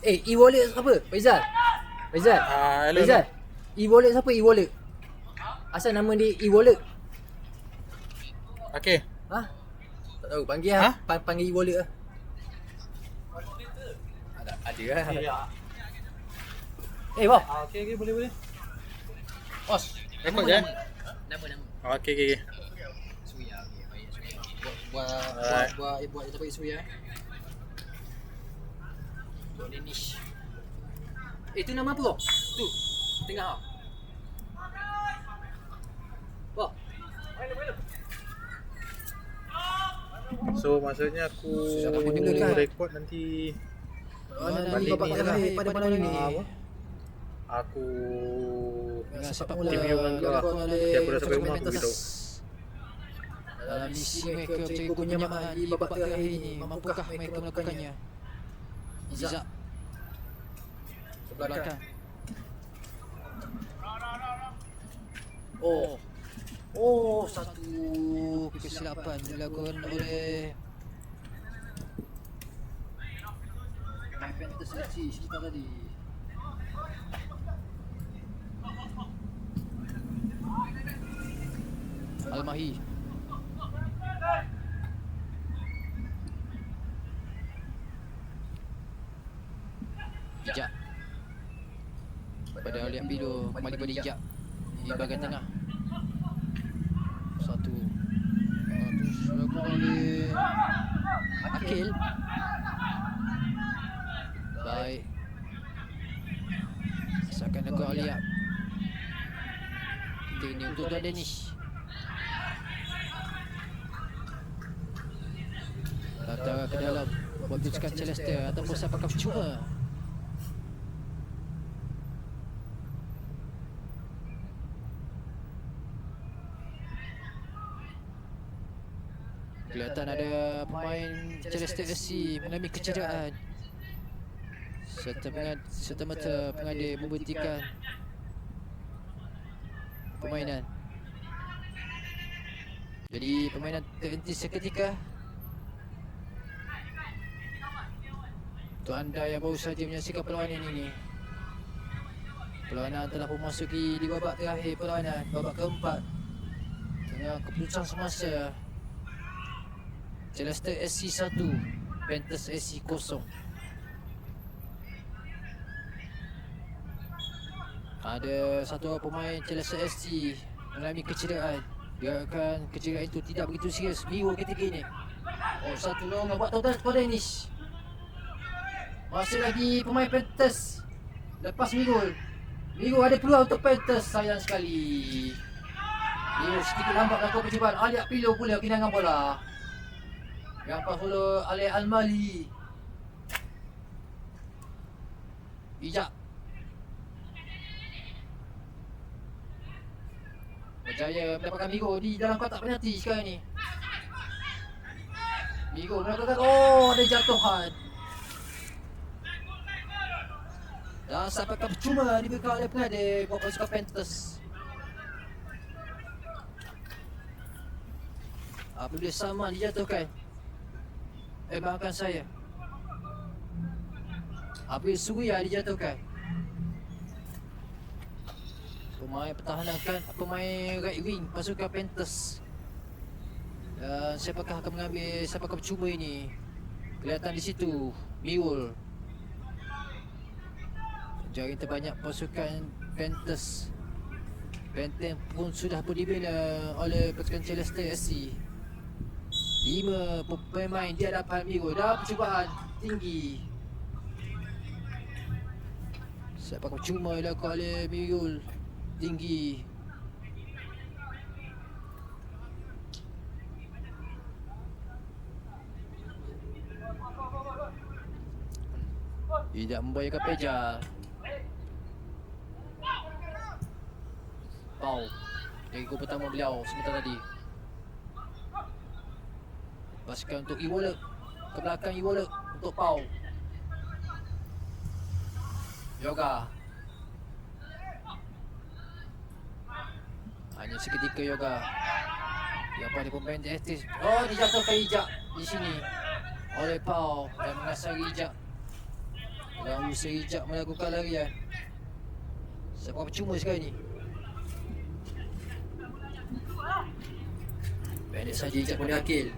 E-wallet siapa? Faizal? Hello. Faizal? E-wallet siapa e-wallet? Asal nama dia e-wallet? Okay. Ha? Tak tahu, panggil lah. Panggil e-wallet lah. Ada lah. Boss. Okay, boleh. Bos. Rekod je. Nama. Okay. Suya. Okay, Suya. Alright. Buat apa Suya? Buat Danish. Itu nama apa? Tu. Tengah. Wah. So maksudnya aku Susah apa dia boleh rekod nanti Nanti bapak ni terakhir pada malam ni. aku Dengan sepak bola TV orang kau lah. Nanti aku dah sampai rumah aku beritahu. Dalam misi mereka mencari kenyamanan di babak terakhir ini, mampukah mereka melakukannya? Izzak belakang. Satu kesilapan dilakukan oleh pemain Panthers FC sebentar tadi. Al-Mahi. Ijak. Pada Alian Bido kembali pada Ijak di bahagian tengah. Satu dilakukan oleh Akil. Baik. Seakan lakukan Alian. Kita ini untuk Tuan Danish. Datang ke dalam buat pasukan Celeste ataupun siapakah percuma. Kelihatan ada pemain Celeste SC mengalami kecederaan. Serta-merta pengadil memberhentikan permainan. Jadi permainan terhenti seketika. Untuk anda yang baru saja menyaksikan perlawanan ini, perlawanan telah memasuki di babak terakhir perlawanan, babak keempat. Dengan keputusan semasa, Celeste SC 1, Panthers SC 0. Ada satu orang pemain Celeste SC mengalami kecederaan. Biarkan kecederaan itu tidak begitu serius. Miro ketika ini. Satu long buat total kepada Danish. Masih lagi pemain Panthers. Lepas Miro ada peluang untuk Panthers. Sayang sekali. Miro sedikit lambat lakukan percubaan. Aliak Pilo pula kenangan bola. Rampas bola oleh Al-Mali. Ijak. Berjaya mendapatkan Miro di dalam kotak penalti sekarang ni. Miro melakukan ada jatuhan. Dan sampai percuma dibekal oleh pengadil buat pasukan Panthers. Apabila Salman dijatuhkan, maafkan saya, apabila Surya dijatuhkan, pemain pertahanan pemain right wing pasukan Panthers. Dan siapakah akan mengambil, siapakah percuma ini? Kelihatan di situ Mirul. Jaring terbanyak pasukan Panthers. Panthers pun sudah pun dibela oleh pasukan Celeste SC. 5 pemain di hadapan Mirul. Dah percubaan tinggi. Siapakah percuma dilakukan oleh Mirul? Tinggi. Tidak membahayakan Peja. Pau dari gol pertama beliau sebentar tadi. Lepaskan untuk Iwalek. Ke belakang Iwalek untuk Pau. Yoga. Hanya seketika Yoga. Yang paling pemain aktif. Dijatuhkan Ijak di sini. oleh Pau dan mengasah Rijak. Lalu Rijak melakukan larian. Sebab percuma sekali ni. Pendek saja Ijat pada Akil.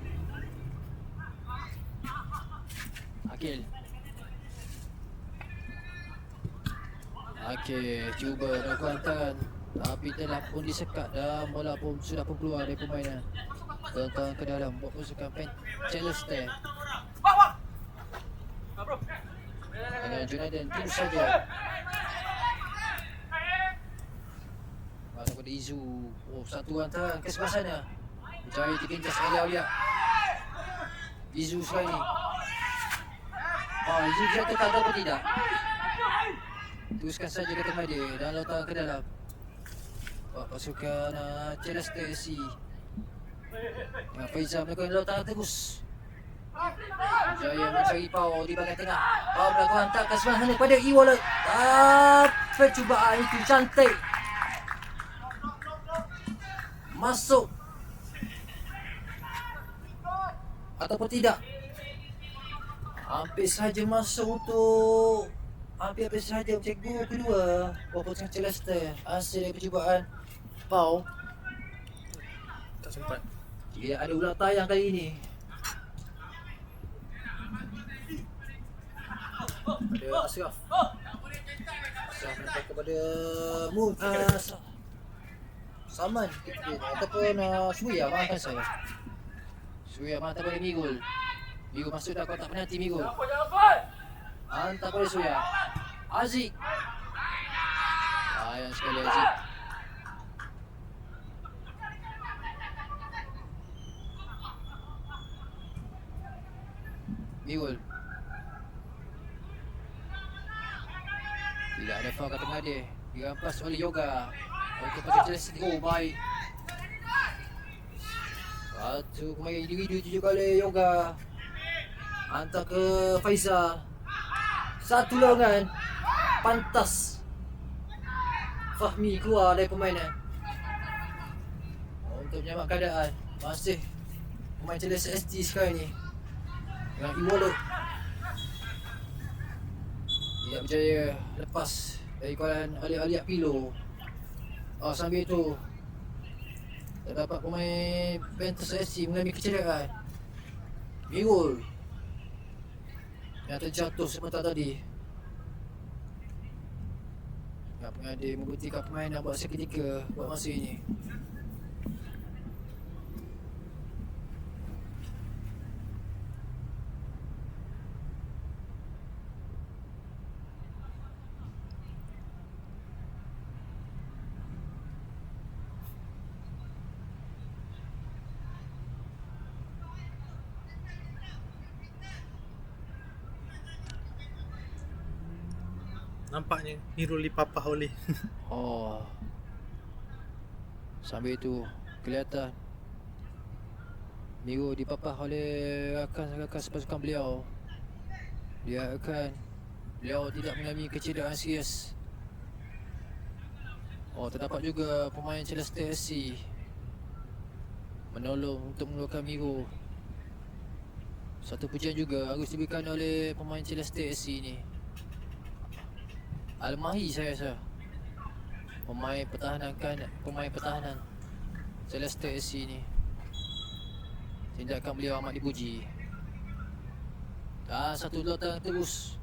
Akil cuba melakukan hantaran, tapi telah pun disekat dan bola pun sudah pun keluar dari permainan. Tentang ke dalam buat pasukan Celeste. Dengan Jonathan terus saja. Masuk pada Izu. Oh, satu hantaran ke sebelah sana. Berjaya dipintas oleh Aulia. Izu sekali ni. Izu jatuh tak atau tidak. Teruskan saja ke tengah dia dan lontaran ke dalam. Pasukan Celeste SC. Faizal melakukan lontaran terus. Jaya mencari Pau di bahagian tengah. Pau melakukan hantar ke sebelah sana pada E-Wallet. Percubaan itu cantik. Masuk. Ataupun tidak. Hampir saja masuk untuk hampir saja macam gol kedua walaupun sangat Celeste. Hasil dari percubaan Pau. Tak sempat. Tidak ada ulang tayang kali ini. Pada Ashraf. Ashraf nampak kepada Saman ataupun Suria, maafkan saya. Suria mantap pada Migul. Migul masuk dah kotak penalti Migul. Hantar pada Suria. Aziz. Sayang sekali Aziz. Migul. Tidak ada foul kat tengah dia. Dirampas oleh Yoga. Untuk pasal Celeste. Oh, baik. Satu pemain individu 7 kali Yoga. Hantar ke Faizal. Satu lawangan. Pantas Fahmi keluar dari permainan. Untuk menyelamat keadaan. Masih pemain Celeste ST sekarang ni. Dengan E-Wallet. Tidak berjaya lepas dari kawalan Aliak Pilo. Sambil itu terdapat pemain Panthers SC mengalami kecederaan. Mirul yang terjatuh sebentar tadi. Yang pengadil membuktikan permainan buat seketika buat masa ini. Nampaknya Nirul dipapah oleh sambil itu kelihatan Miro dipapah oleh rakan-rakan sepasukan beliau. Beliau tidak mengalami kecederaan serius. Terdapat juga pemain Celeste SC menolong untuk mengeluarkan Miro. Satu pujian juga harus diberikan oleh pemain Celeste SC ini. Al-Mahi saya rasa pemain pertahanan Celeste SC ni. Tindakan beliau amat dipuji. Dan satu lontaran terus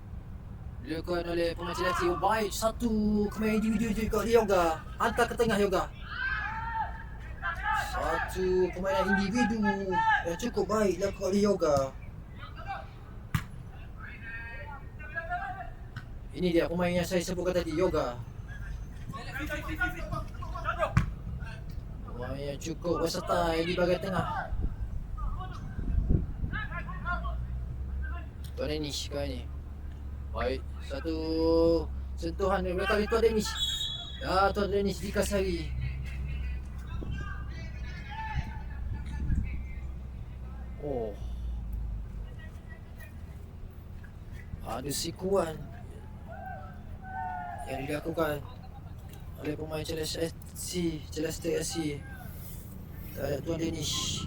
dilakukan oleh pemain Celeste. Baik, satu pemain individu juga Yoga. Hantar ke tengah Yoga. Satu pemain individu yang cukup baik dilakukan oleh Yoga. Ini dia pemain yang saya sebutkan tadi, Yoga. Pemain yang cukup versatile di bahagian tengah. Tuan Danish kali ni. Baik, satu sentuhan dari belakang Tuan Danish. Tuan Danish dikasari. Ada sikuan yang dilakukan oleh pemain Celeste SC terhadap Tuan Danish.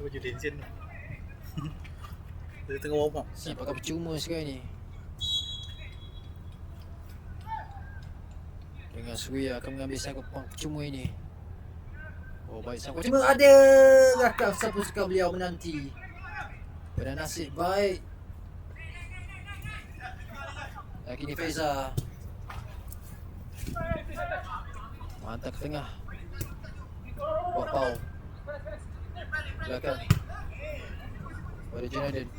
baju Denzin. Dia tengah warm up. Saya pakai percuma sekarang ni. Dengan Surya akan mengambil sangkut percuma ini. Oh baik, sangkut percuma ada. Rakam siapa suka beliau menanti. Pada nasib baik. Lagi ni Faiza. Hantar ke tengah. Buat pau. Belakang. Pada Junaidin.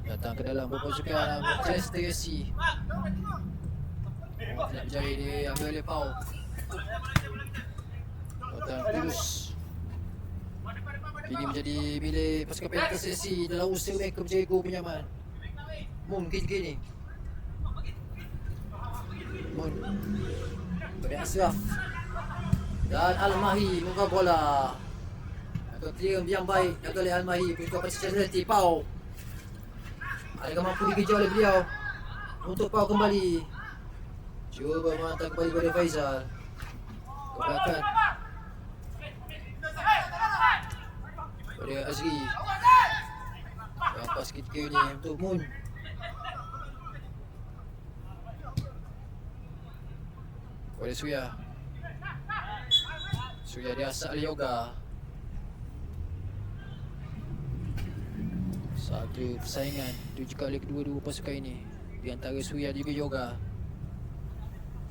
Datang ke dalam berpasukan Manchester FC. Tidak berjaya diambil oleh Pau. Datang terus. Ini menjadi milik pasukan Panthers FC dalam usaha mereka berjaya gol penyaman. Mun kiri ni. Mun. Beri Asraf. Dan Al-Mahi muka bola. Agak clear yang baik jaga oleh Al-Mahi. Pasukan Manchester City Pau. Adakah mampu dikejar oleh beliau untuk Pau kembali. Cuba menghantar kembali kepada Faizal. Ke belakang. Pada Azri. Rampas ketika ni untuk Mun. Pada Surya. Surya diasak oleh Yoga. Satu persaingan ditunjukkan oleh kedua-dua pasukan ini di antara Surya dan juga Yoga.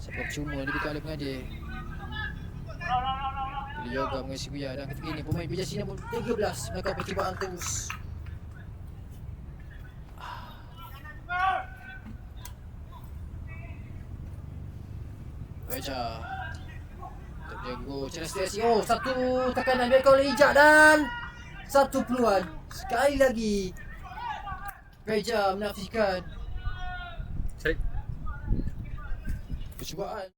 Siapa percuma diberikan oleh pengadir. Bila Yoga mengisi Surya dan ketika ini pemain Bijasi nombor 13 melakukan percubaan terus. Baca. Untuk jago Celeste SEO. Oh, satu tekanan dilakukan oleh Ijak dan satu peluang. Sekali lagi Reja menafikan Syed. percubaan.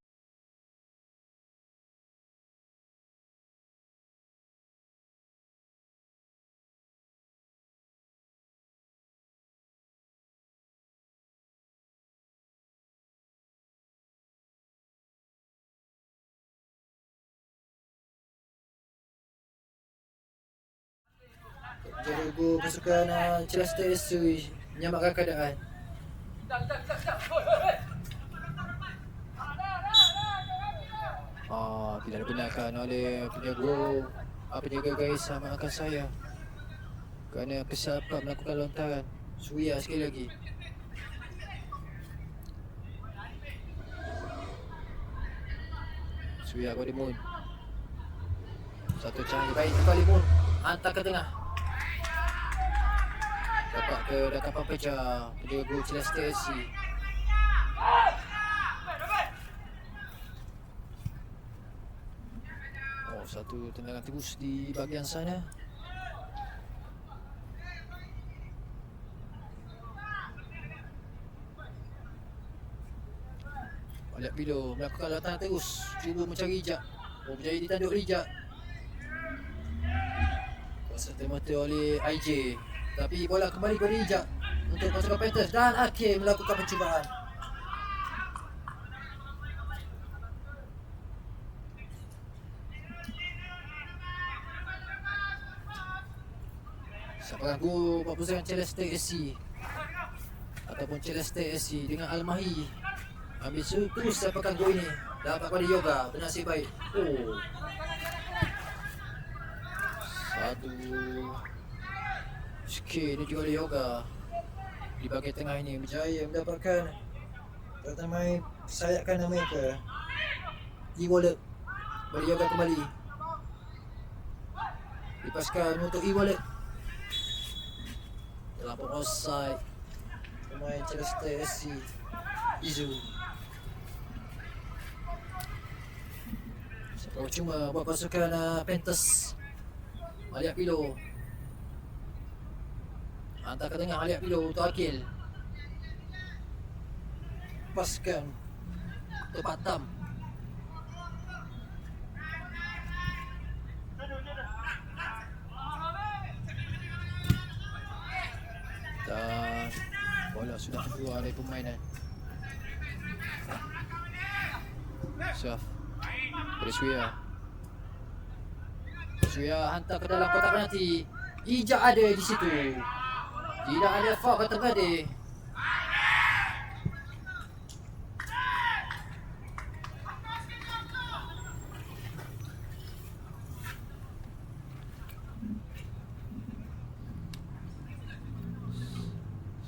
Jago pasukan Celeste SEO menyamakan keadaan. Tidak dibenarkan oleh penjaga gais sama akan saya kerana kesilapan melakukan lontaran. Surya sekali lagi. Surya kepada Mun. Satu cahaya baik kembali Mun. Hantar ke tengah. Dapat ke Dakar Pampaja. Penjaga gol Celeste SC. Satu tendangan terus di bahagian sana. Aliat Bilo melakukan latihan terus. Cuba mencari Ijak. Oh, berjaya ditanduk oleh Ijak. Serta-merta oleh IJ. Tapi bola kembali kepada Ijak untuk pasukan Panthers dan akhir melakukan percubaan. Sepakan gol buat pasukan Celeste SC ataupun Celeste SC dengan Al-Mahi. Ambil terus sepakan gol ini. Dapat pada Yoga. Bernasib baik. Oh. Satu sikit dia juga oleh Yoga. Di bahagian tengah ini berjaya mendapatkan pertama sayapkan mereka. E-wallet bagi Yoga kembali. Lepaskan untuk E-wallet. Terlampau offside pemain Celeste SC Izu. Separuh cuma buat pasukan Panthers. Aliat Pilo. Hantar ke tengah Aliat Pilo untuk Akil. Lepaskan untuk Batam. Dan bola sudah keluar dari permainan. Syaf dari Surya. Suya hantar ke dalam kotak penalti. Ijak ada di situ. Tidak ada foul kata berade.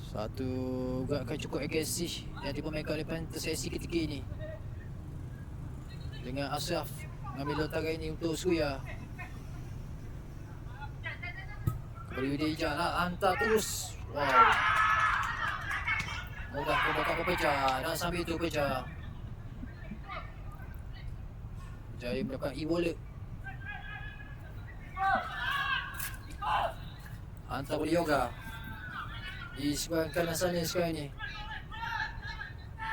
Satu gerakan cukup agresif yang dipermainkan oleh Panthers SC ketika ini. Dengan Ashraf mengambil lontaran ini untuk Suria. Kembali dia hijau lah, hantar terus. Wow. Mudah ke belakang pepejah dan sambil itu pepejah. Jaya mendapatkan e-wallet. Hantar boleh Yoga. Di sebelah kanan sana sekarang ni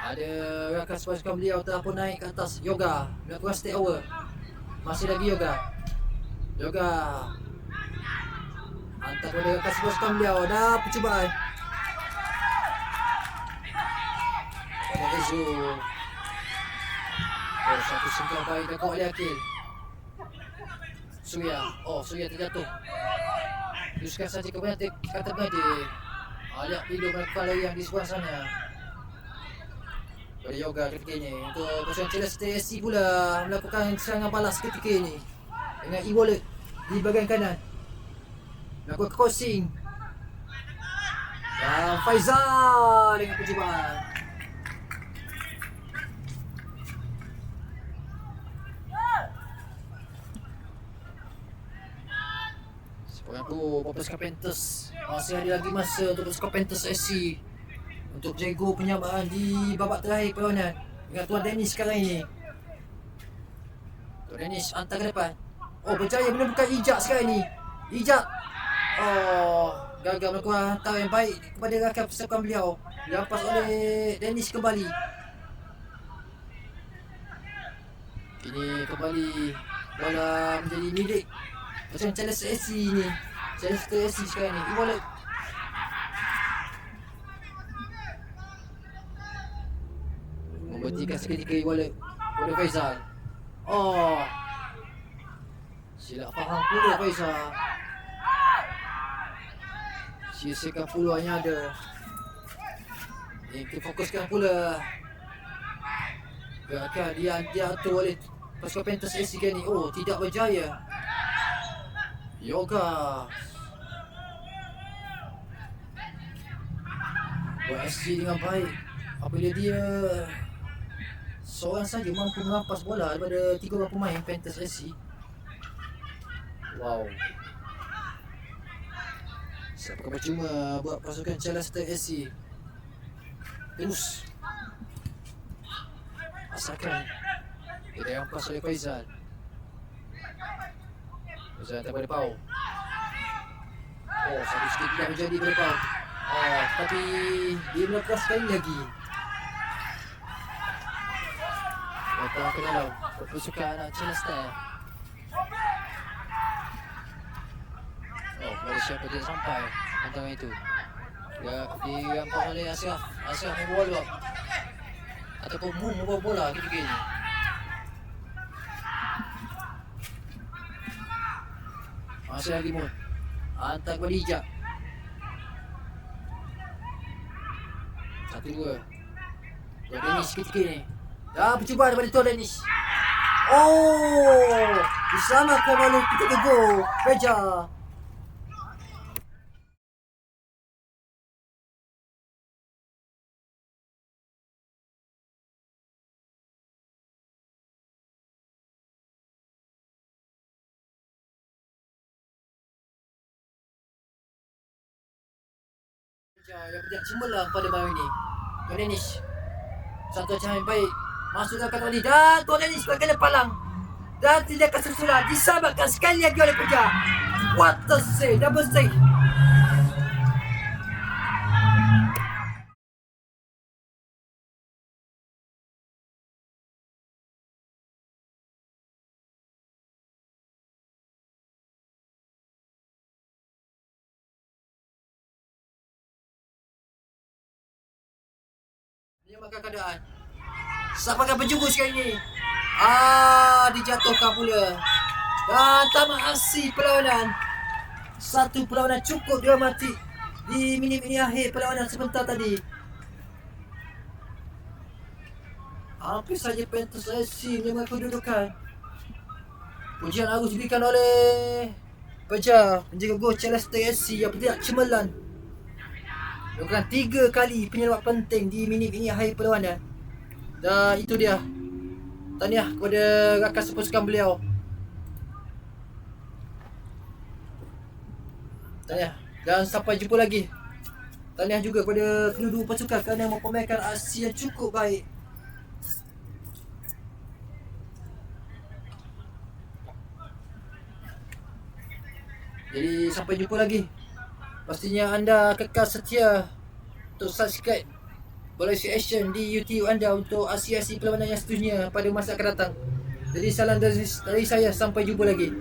ada rakan pasukan beliau telah pun naik ke atas Yoga melakukan stay over. Masih lagi Yoga hantar kepada rakan pasukan beliau. Dah percubaan pada Ezo. Satu sengkang baik dekat oleh Akil. Suria terjatuh. Teruskan saja ke penalti kata berade. Lihat video melakukan larian di sebelah sana. Pada Yoga ketika ini. Untuk pasukan Celeste SC pula melakukan serangan balas ketika ini. Dengan e-wallet di bahagian kanan. Melakukan crossing. Dan Faizal dengan percubaan. Seorang tu pasukan Panthers. Masih ada lagi masa untuk pasukan Panthers SC untuk jago penyamaan di babak terakhir perlawanan dengan Tuan Dennis sekarang ini. Tuan Dennis hantar ke depan. Berjaya menemukan Ijak sekarang ini. Ijak gagal melakukan hantaran yang baik kepada rakan pasukan beliau. Dirampas oleh Dennis kembali. Kini kembali bola menjadi milik pasukan Celeste SC ni. Celeste SC sekarang ni. E-wallet. Memberhentikan seketika e-wallet oleh Faizal. Silap faham pula Faizal. Sia-siakan peluang yang ada. Kita fokuskan pula. Gerakan dia diatur oleh pasukan Panthers SC kali ni. Tidak berjaya. Yoga buat SC dengan baik apabila dia seorang saja mampu merampas bola daripada 3 orang pemain Panthers SC. Wow. Siapakah percuma buat pasukan Celeste SC. Terus asalkan dia dirampas oleh Faizal. Faizal hantar pada Pau. Satu sikit tidak menjadi pada Pau. Tapi dia melakukan sekali lagi. Datang ke dalam pasukan anak Celeste. Pada siapa dia sampai hantaran itu. Dia dirampas oleh Ashraf. Ashraf membawa bola ataupun Moon membawa bola ketika ini. Masih lagi Moon. Hantar kepada Ijak. 1-2. Tuan Dennis ketika ini. Dah percubaan daripada Tuan Dennis. Diselamatkan oleh ketika gol Reja. Yang tidak cemerlang pada malam ini. Tuan Dennis. Satu ancaman yang baik. Masuk dalam kata dan Tuan Dennis kena palang. Dan tindakan susulan diselamatkan sekali lagi oleh Peja. What a save. Double save. Dia makan keadaan. Siapakah penjuru sekali ni? Dijatuhkan pula. Dan tamat aksi perlawanan. Satu perlawanan cukup dramatik di minit-minit akhir perlawanan sebentar tadi. Hampir saja Panthers FC menyamakan kedudukan. Pujian harus diberikan oleh Pejar menjaga gol Celeste FC yang tidak cemerlang. Melakukan 3 kali penyelamat penting di minit-minit akhir perlawanan. Dan itu dia. Tahniah kepada rakan sepasukan beliau. Tahniah. Dan sampai jumpa lagi. Tahniah juga kepada kedua-dua pasukan kerana memamerkan aksi yang cukup baik. Jadi sampai jumpa lagi. Pastinya anda kekal setia untuk subscribe Bola Action di YouTube anda untuk aksi-aksi perlawanan yang seterusnya pada masa akan datang. Jadi salam dari saya, sampai jumpa lagi.